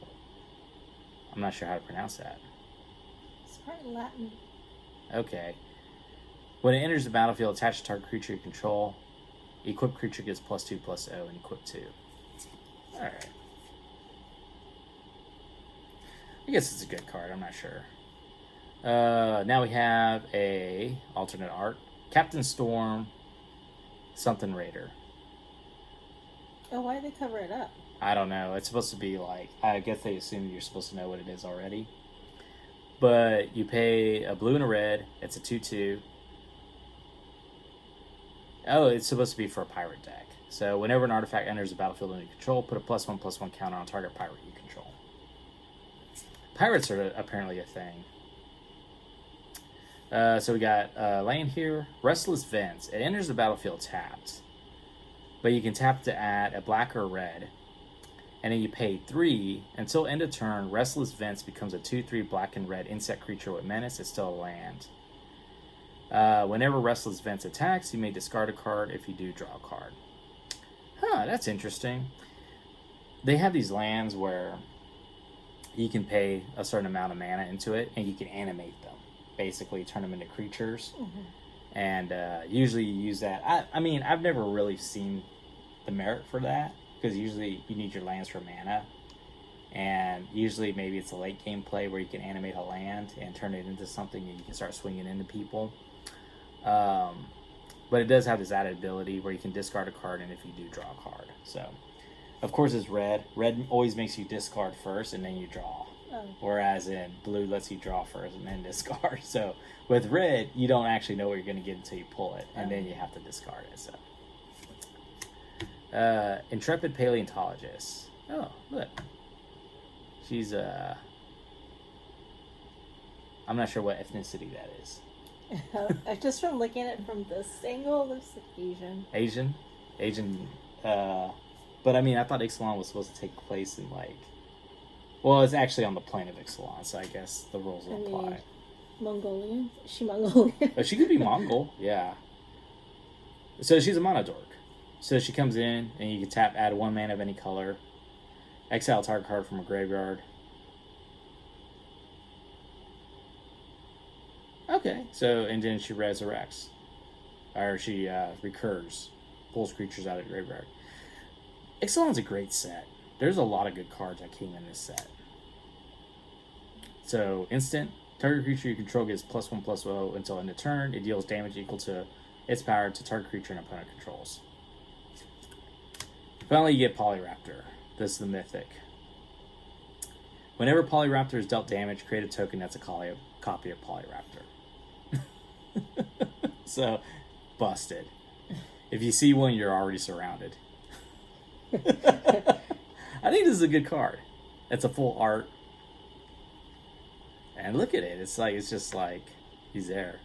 I'm not sure how to pronounce that. It's probably Latin. Okay. When it enters the battlefield, attach a target creature you control. Equipped creature gets +2/+0 and equip 2. Alright. I guess it's a good card, I'm not sure. Now we have a alternate art. Captain Storm, something Raider. Oh, why did they cover it up? I don't know. It's supposed to be like, I guess they assume you're supposed to know what it is already. But you pay a blue and a red. It's a 2/2. Oh, it's supposed to be for a pirate deck. So whenever an artifact enters the battlefield under your control, put a +1/+1 counter on target pirate you control. Pirates are apparently a thing. So we got land here. Restless Vents. It enters the battlefield tapped. But you can tap to add a black or a red. And then you pay 3. Until end of turn, Restless Vents becomes a 2/3 black and red insect creature with menace. It's still a land. Whenever Restless Vents attacks, you may discard a card. If you do, draw a card. Huh, that's interesting. They have these lands where you can pay a certain amount of mana into it, and you can animate them. Basically, turn them into creatures. Mm-hmm. And usually you use that. I mean, I've never really seen the merit for that, because usually you need your lands for mana. And usually maybe it's a late game play where you can animate a land and turn it into something and you can start swinging into people. But it does have this added ability where you can discard a card, and if you do, draw a card. So, of course, it's red. Red always makes you discard first, and then you draw. Oh. Whereas in blue lets you draw first and then discard. So, with red, you don't actually know what you're going to get until you pull it, and then you have to discard it. So, Intrepid Paleontologist. Oh, look. She's, I'm not sure what ethnicity that is. Just from looking at it from this angle, it looks like Asian. Asian, but I mean, I thought Ixalan was supposed to take place in, like, well, it's actually on the plane of Ixalan, so I guess the rules will apply. Mongolian? Is she Mongolian? She could be Mongol, yeah. So she's a Monodork. So she comes in, and you can tap, add 1 mana of any color, exile target card from a graveyard. Okay, so, and then she resurrects. Or she recurs. Pulls creatures out of the graveyard. Ixalan's a great set. There's a lot of good cards that came in this set. So, instant. Target creature you control gets +1/+0 until end of turn. It deals damage equal to its power to target creature and opponent controls. Finally, you get Polyraptor. This is the mythic. Whenever Polyraptor is dealt damage, create a token that's a copy of Polyraptor. So, busted. If you see one, you're already surrounded. I think this is a good card. It's a full art. And look at it. It's just like, he's there.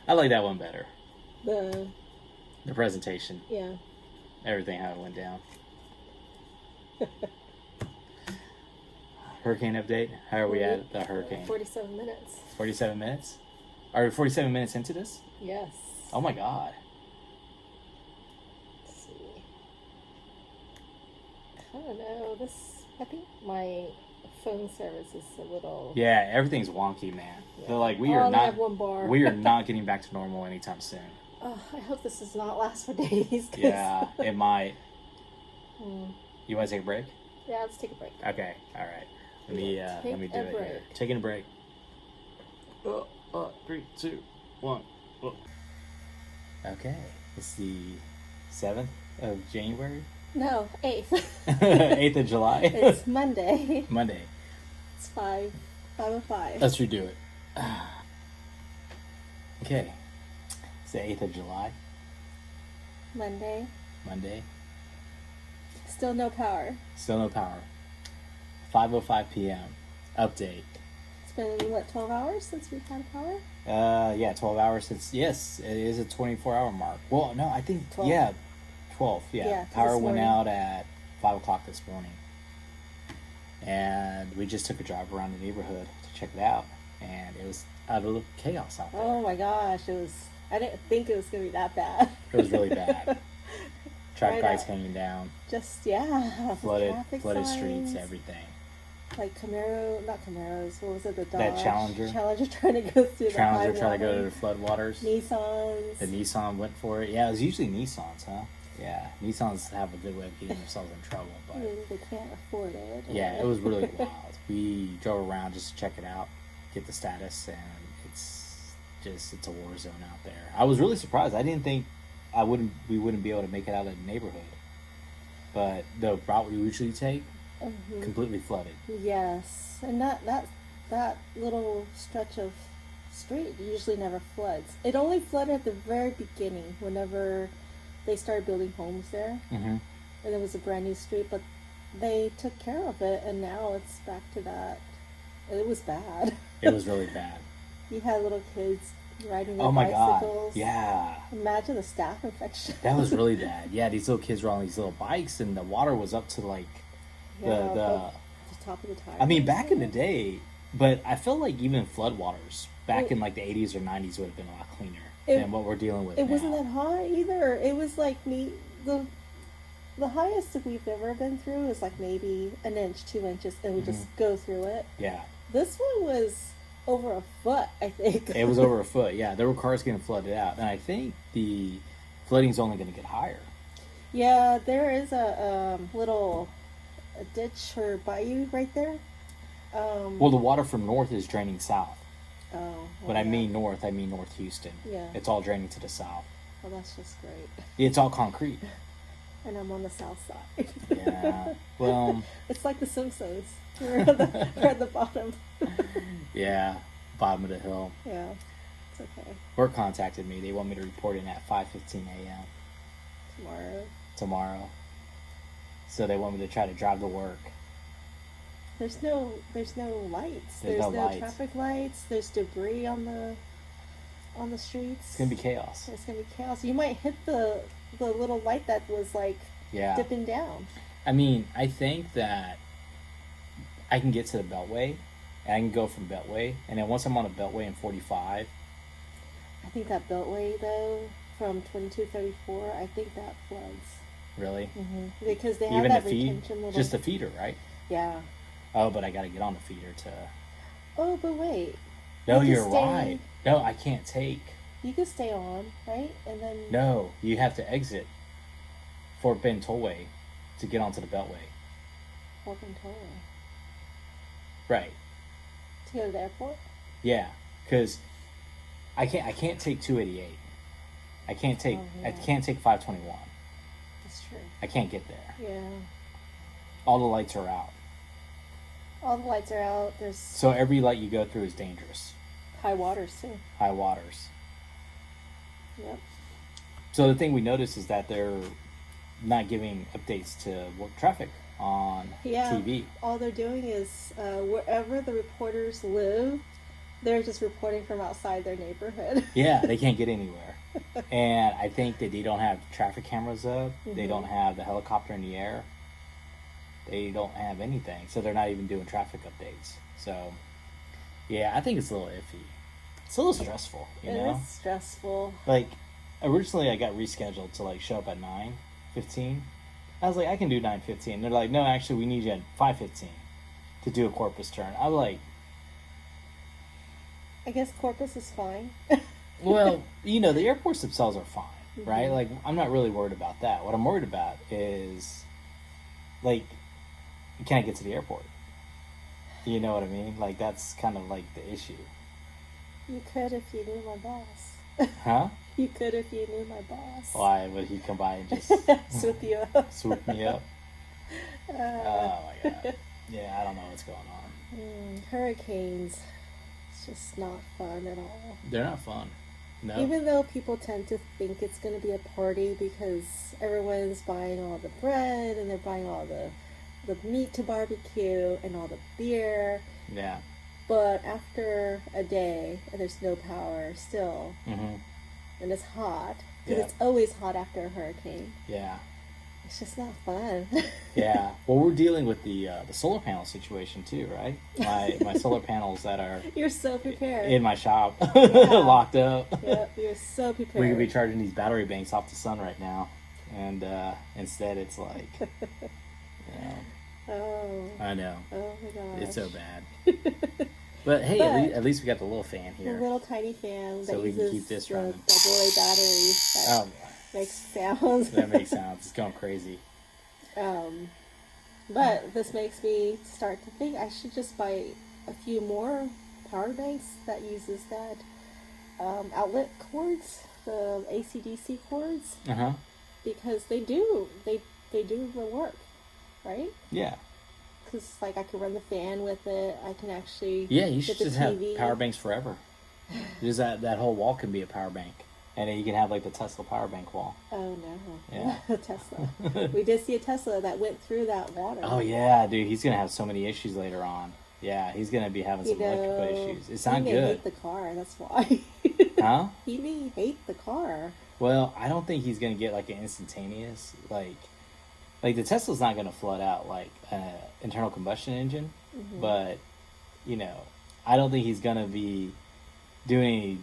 I like that one better. The presentation. Yeah. Everything, how it went down. Hurricane update. How are we at the hurricane? 47 minutes. 47 minutes? Are we 47 minutes into this? Yes. Oh my god. Let's see. I don't know. I think my phone service is a little... Yeah, everything's wonky, man. Yeah. They're like, we I are only not... have 1 bar. We are not getting back to normal anytime soon. Oh, I hope this does not last for days. Yeah, it might. You want to take a break? Yeah, let's take a break. Okay, all right. Let me do it here. Taking a break. 3, 2, 1. Okay, it's the 7th of January. No, 8th. 8th of July. It's Monday. Monday. It's 5:05. Let's redo it. Okay. It's the 8th of July. Monday. Still no power. 5:05 p.m. Update. It's been, what, 12 hours since we've had power? Yeah, 12 hours since, yes, it is a 24-hour mark. Well, no, I think, 12. Yeah, 12, yeah. Power went out at 5 o'clock this morning. And we just took a drive around the neighborhood to check it out. And it was utter chaos out there. Oh my gosh, I didn't think it was going to be that bad. It was really bad. Track lights hanging down. Flooded streets, everything. Like not Camaros, what was it, the Dodge? That Challenger trying to go through the high trying to go to the floodwaters. Nissans. The Nissan went for it. Yeah, it was usually Nissans, huh? Yeah, Nissans have a good way of getting themselves in trouble. But they can't afford it. Yeah, it was really wild. We drove around just to check it out, get the status, and it's a war zone out there. I was really surprised. I didn't think we wouldn't be able to make it out of the neighborhood. But the route we usually take, completely flooded. Yes, and that little stretch of street usually never floods. It only flooded at the very beginning, whenever they started building homes there, and it was a brand new street. But they took care of it, and now it's back to that. It was bad. It was really bad. You had little kids riding their oh my bicycles. God! Yeah. Imagine the staph infection. That was really bad. Yeah, these little kids were on these little bikes, and the water was up to like the top of the tire. I mean, back in the day, but I feel like even floodwaters back in like the 80s or 90s would have been a lot cleaner than what we're dealing with. It wasn't that high either. It was like the highest that we've ever been through is like maybe an inch, 2 inches, and we just go through it. Yeah. This one was over a foot, I think. It was over a foot. Yeah, there were cars getting flooded out, and I think the flooding's only going to get higher. Yeah, there is a little ditch or bayou right there. Well, the water from north is draining south. Oh. Well, When I mean north, I mean North Houston. Yeah. It's all draining to the south. Well, that's just great. It's all concrete. And I'm on the south side. Yeah. Well. It's like the Simpsons. We're at the bottom. Yeah. Bottom of the hill. Yeah. It's okay. Work contacted me. They want me to report in at 5:15 a.m. Tomorrow. So they want me to try to drive to work. There's no lights. There's no lights. Traffic lights. There's debris on the streets. It's gonna be chaos. It's gonna be chaos. You might hit the little light that was like dipping down. I mean, I think that I can get to the Beltway, and I can go from Beltway, and then once I'm on a Beltway in 45. I think that Beltway though, from 2234, I think that floods. Really? Mm-hmm. Because they have even that the feed, retention little. just the feeder, right? Yeah. Oh, but I got to get on the feeder to. Oh, but wait. No, you're right. No, I can't take. You can stay on, right? And then. No, you have to exit Fort Bend Tollway to get onto the Beltway. Fort Bend Tollway. Right. To go to the airport. Yeah, because I can't take 288. I can't take. I can't take 521. That's true. I can't get there. Yeah. All the lights are out. All the lights are out. There's. So every light you go through is dangerous. High waters too. High waters. Yep. So the thing we noticed is that they're not giving updates to work traffic on TV. All they're doing is wherever the reporters live, they're just reporting from outside their neighborhood. Yeah, they can't get anywhere. And I think that they don't have traffic cameras up. They don't have the helicopter in the air. They don't have anything. So they're not even doing traffic updates. So, yeah, I think it's a little iffy. It's a little stressful, you know? It is stressful. Like, originally I got rescheduled to, like, show up at 9:15. I was like, I can do 9:15. They're like, no, actually, we need you at 5:15 to do a Corpus turn. I was like... I guess Corpus is fine. Well, you know, the airports themselves are fine, right? Like, I'm not really worried about that. What I'm worried about is, like, can I get to the airport? You know what I mean? Like, that's kind of, like, the issue. You could if you knew my boss. Huh? You could if you knew my boss. Why? Would he come by and just... swoop you up? Swoop me up? Oh, my God. Yeah, I don't know what's going on. Hurricanes. It's just not fun at all. They're not fun. No. Even though people tend to think it's going to be a party because everyone's buying all the bread and they're buying all the meat to barbecue and all the beer. Yeah. But after a day and there's no power still, and it's hot, because it's always hot after a hurricane. Yeah. It's just not fun. Yeah. Well, we're dealing with the solar panel situation too, right? My solar panels that are... You're so prepared. In my shop. Locked up. Yep, you're so prepared. We could be charging these battery banks off the sun right now. And instead it's like... Oh. I know. Oh my gosh. It's so bad. But hey, at least we got the little fan here. The little tiny fan so that we uses can keep this the running. AA battery that makes sounds. That makes sounds. It's going crazy. But this makes me start to think I should just buy a few more power banks that uses that outlet cords, the AC/DC cords, because they do the work, right? Yeah. Because like I could run the fan with it. I can actually you should just have power banks forever. Just that whole wall can be a power bank. And then you can have like the Tesla power bank wall. Oh no. Yeah. Tesla. We did see a Tesla that went through that water. Oh yeah, dude, he's gonna have so many issues later on. Yeah, he's gonna be having some electrical issues. It's not good. He may hate the car, that's why. Huh? He may hate the car. Well, I don't think he's gonna get like an instantaneous like the Tesla's not gonna flood out like an internal combustion engine, but you know, I don't think he's gonna be doing any,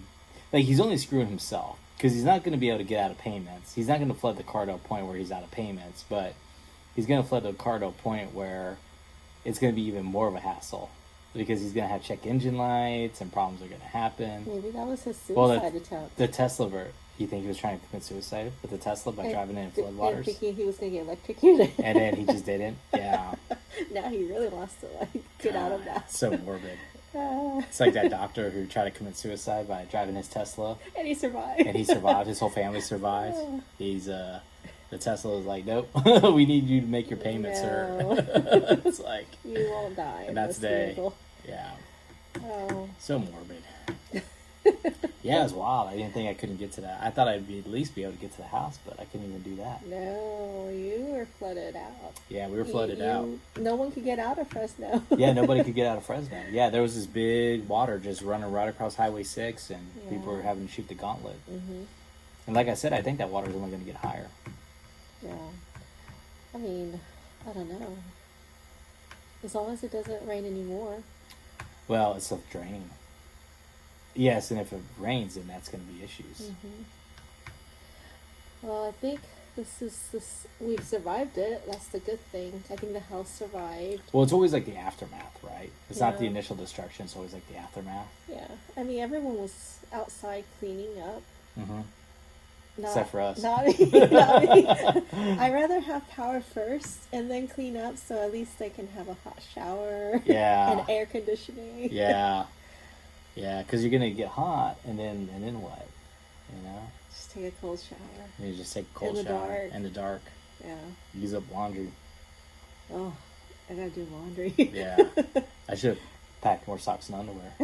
like he's only screwing himself. Because he's not going to be able to get out of payments. He's not going to flood the car to a point where he's out of payments, but he's going to flood the car to a point where it's going to be even more of a hassle. Because he's going to have check engine lights and problems are going to happen. Maybe that was his suicide attempt. The Tesla, you think he was trying to commit suicide with the Tesla by driving in floodwaters? Thinking he was going to get electrocuted. And then he just didn't? Yeah. Now he really wants to get out of that. So morbid. It's like that doctor who tried to commit suicide by driving his Tesla. And he survived. His whole family survived. He's the Tesla was like, nope, we need you to make your payment, sir. It's like you won't die. And that's day. Yeah. Oh. So morbid. Yeah, it was wild. I didn't think I couldn't get to that. I thought I'd at least be able to get to the house, but I couldn't even do that. No, you were flooded out. Yeah, we were flooded out. No one could get out of Fresno. Yeah, nobody could get out of Fresno. Yeah, there was this big water just running right across Highway 6, and people were having to shoot the gauntlet. Mm-hmm. And like I said, I think that water's only going to get higher. Yeah. I mean, I don't know. As long as it doesn't rain anymore. Well, it's self-draining. Yes, and if it rains, then that's going to be issues. Mm-hmm. Well, I think we've survived it. That's the good thing. I think the house survived. Well, it's always like the aftermath, right? It's not the initial destruction. It's always like the aftermath. Yeah. I mean, everyone was outside cleaning up. Mm-hmm. Except for us. Not me. Not me. I'd rather have power first and then clean up, so at least I can have a hot shower. Yeah. And air conditioning. Yeah. Yeah, because you're going to get hot, and then what? You know? Just take a cold shower. You just take a cold shower. In the dark. Yeah. Use up laundry. Oh, I gotta do laundry. Yeah. I should have packed more socks and underwear.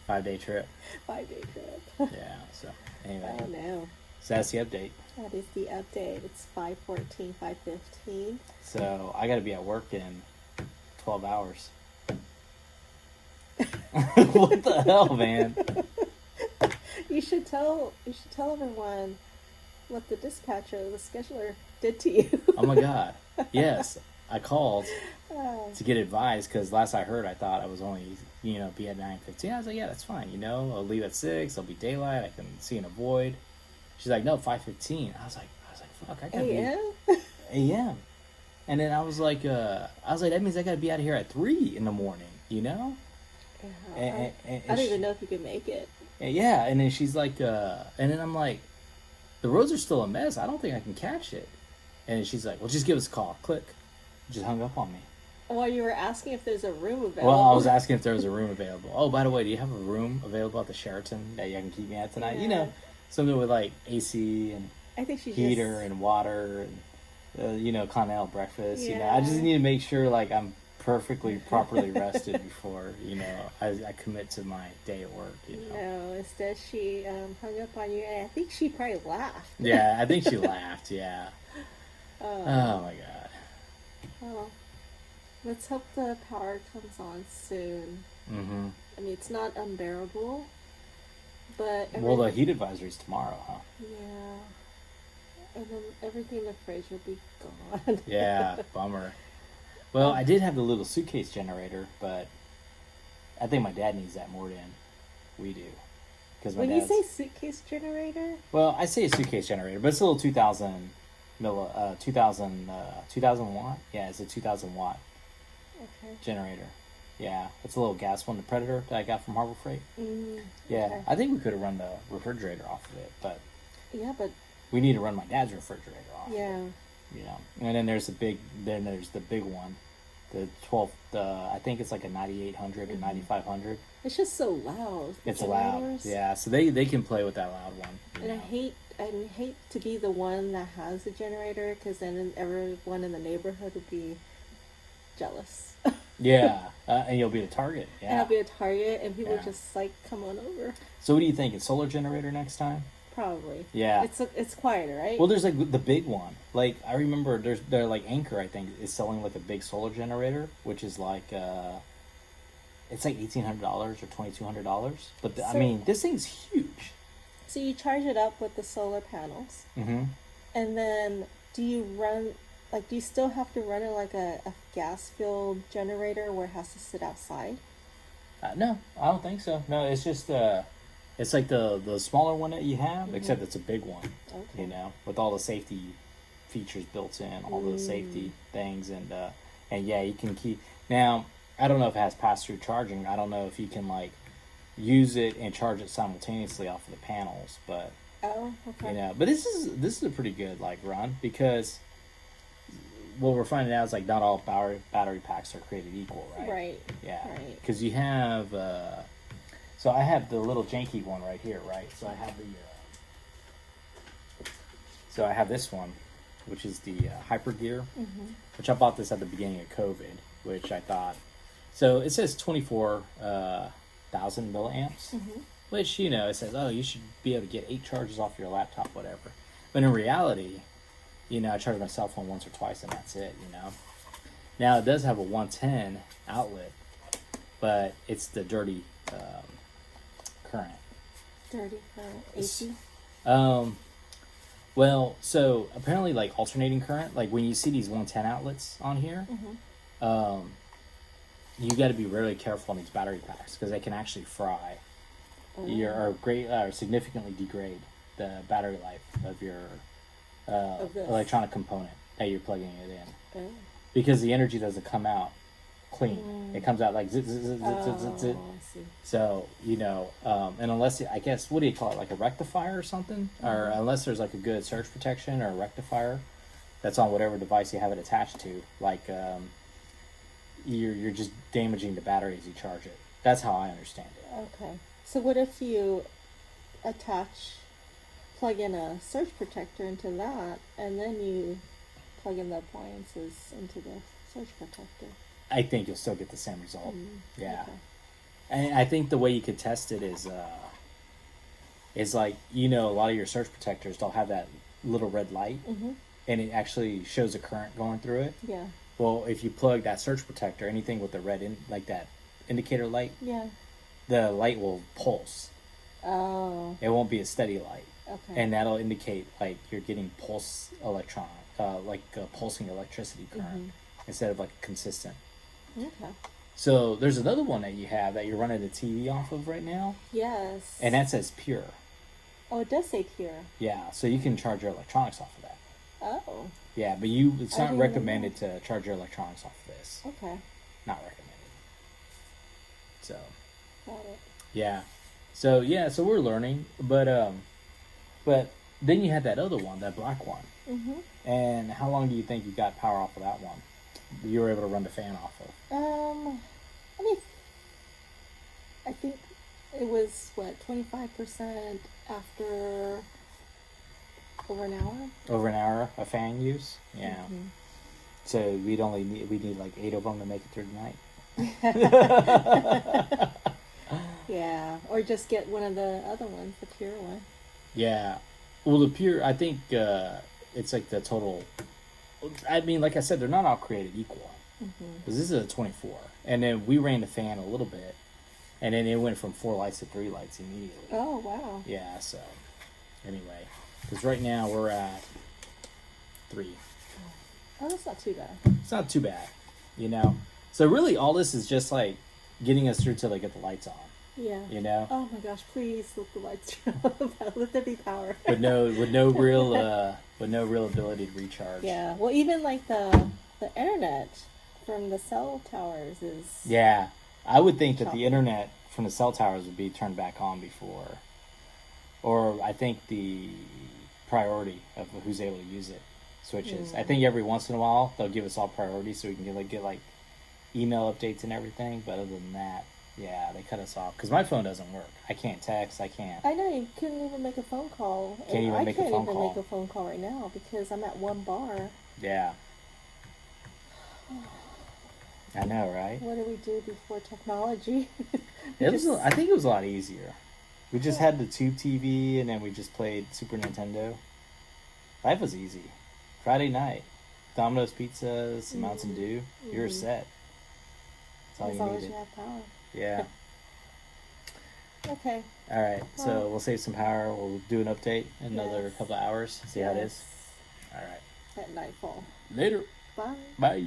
5-day trip. 5-day trip. Yeah, so anyway. Oh, no. So that's the update. That is the update. It's 5:14, 5:15. So I got to be at work in 12 hours. What the hell, man? You should tell everyone what the dispatcher, the scheduler, did to you. Oh my God! Yes, I called to get advice because last I heard, I thought I was only be at 9:15. I was like, yeah, that's fine. I'll leave at 6. I'll be daylight. I can see and avoid. She's like, no, 5:15. I was like, fuck, I gotta be a.m. And then I was like, that means I gotta be out of here at 3 in the morning. Yeah, and I don't even know if you could make it. Yeah, and then she's like, and then I'm like, the roads are still a mess. I don't think I can catch it. And she's like, well, just give us a call. Click. Just hung up on me. Well, you were asking if there's a room available. Well, I was asking if there was a room available. Oh, by the way, do you have a room available at the Sheraton that you can keep me at tonight? Yeah. Something with like AC and I think heater and water and, continental breakfast. Yeah. I just need to make sure like I'm properly rested before, I commit to my day at work. No, instead she hung up on you, and I think she probably laughed. Yeah, I think she laughed, yeah. Oh my God. Well, let's hope the power comes on soon. Mm-hmm. I mean, it's not unbearable, but... Well, the heat advisory's tomorrow, huh? Yeah. And then everything in the fridge will be gone. Yeah, bummer. Well, I did have the little suitcase generator, but I think my dad needs that more than we do. When you say suitcase generator? Well, I say a suitcase generator, but it's a little 2,000 watt. Yeah, it's a 2,000 watt generator. Yeah, it's a little gas one, the Predator that I got from Harbor Freight. Yeah, I think we could have run the refrigerator off of it, but we need to run my dad's refrigerator off. Yeah. And then there's the big one, the 12. I think it's like a 9800 or 9500. It's just so loud. It's loud. Yeah, so they can play with that loud one. And I hate to be the one that has the generator, because then everyone in the neighborhood would be jealous. Yeah, and you'll be a target. Yeah, and I'll be a target, and people Yeah. just like come on over. So what do you think? A solar generator next time? Probably. Yeah. It's quieter, right? Well, there's like the big one. Like I remember, they're like Anchor. I think is selling like a big solar generator, which is like it's like $1,800 or $2,200. But I mean, this thing's huge. So you charge it up with the solar panels, Mm-hmm. and then do you still have to run it like a gas-filled generator where it has to sit outside? No, I don't think so. No, it's just it's like the smaller one that you have, except it's a big one. Okay. You know, with all the safety features built in, all the safety things, and yeah, you can keep. Now, I don't know if it has pass-through charging. I don't know if you can like use it and charge it simultaneously off of the panels, but Oh, okay. you know, but this is a pretty good like run, because what we're finding out is like not all battery packs are created equal, right? Right. Yeah. Right. Because you have, so I have the little janky one right here, right? So I have so I have this one, which is the Hyper Gear, which I bought this at the beginning of COVID, which I thought. So it says 24,000 milliamps, which, you know, it says, oh, you should be able to get 8 charges off your laptop, whatever. But in reality, you know, I charge my cell phone once or twice and that's it, you know. Now, it does have a 110 outlet, but it's the dirty current. Dirty current. AC? Well, so apparently, like alternating current, like when you see these 110 outlets on here, you got to be really careful on these battery packs because they can actually fry or significantly degrade the battery life of your electronic component that you're plugging it in, because the energy doesn't come out clean. It comes out like zit, zit, zit, zit, zit, zit, zit. I see. So, you know, and unless, I guess, what do you call it, like a rectifier or something? Or unless there's like a good surge protection or a rectifier that's on whatever device you have it attached to, like you're just damaging the battery as you charge it. That's how I understand it. Okay. So what if you plug in a surge protector into that, and then you plug in the appliances into the surge protector? I think you'll still get the same result. Yeah. Okay. And I think the way you could test it is like, you know, a lot of your surge protectors, they'll have that little red light, and it actually shows a current going through it. Yeah. Well, if you plug that surge protector, anything with the red like that indicator light, Yeah. the light will pulse. Oh. It won't be a steady light, Okay. and that'll indicate like you're getting pulsing electricity current instead of like consistent. Okay. So there's another one that you have that you're running the TV off of right now, Yes. and that says pure. Oh, it does say pure. Yeah, so you can charge your electronics off of that. Oh. Yeah, but it's I not didn't know recommended to charge your electronics off of this. Okay. Not recommended. So Got it. yeah, so we're learning, but then you had that other one, that black one. And how long do you think you got power off of that one? You were able to run the fan off of. I think it was 25% after over an hour. Over an hour of fan use, yeah. So we need like 8 of them to make it through the night. Yeah, or just get one of the other ones, the pure one. Yeah, well, the pure, I think it's like the total. I mean, like I said, they're not all created equal. Because this is a 24, and then we ran the fan a little bit, and then it went from 4 lights to 3 lights immediately. Oh, wow. Yeah. So anyway, because right now we're at 3. Oh, that's not too bad. It's not too bad, you know. So really, all this is just like getting us through till they get the lights on. Yeah. You know. Oh my gosh! Please let the lights turn off. Let there be power. with no real ability to recharge. Yeah. Well, even like the internet from the cell towers is. Yeah, I would think that the internet from the cell towers would be turned back on before, or I think the priority of who's able to use it switches. I think every once in a while they'll give us all priority so we can get like email updates and everything. But other than that, yeah, they cut us off because my phone doesn't work. I can't text. I can't. I know you couldn't even make a phone call. I can't even make a phone call right now because I'm at one bar. Yeah. I know, right? What did we do before technology? I think it was a lot easier. We just had the tube TV, and then we just played Super Nintendo. Life was easy. Friday night, Domino's Pizza, some Mountain Dew. You were set. That's all as you long as needed. you have power. Yeah. Okay. All right. So we'll save some power. We'll do an update in another couple of hours. See how it is. All right. At nightfall. Later. Bye. Bye.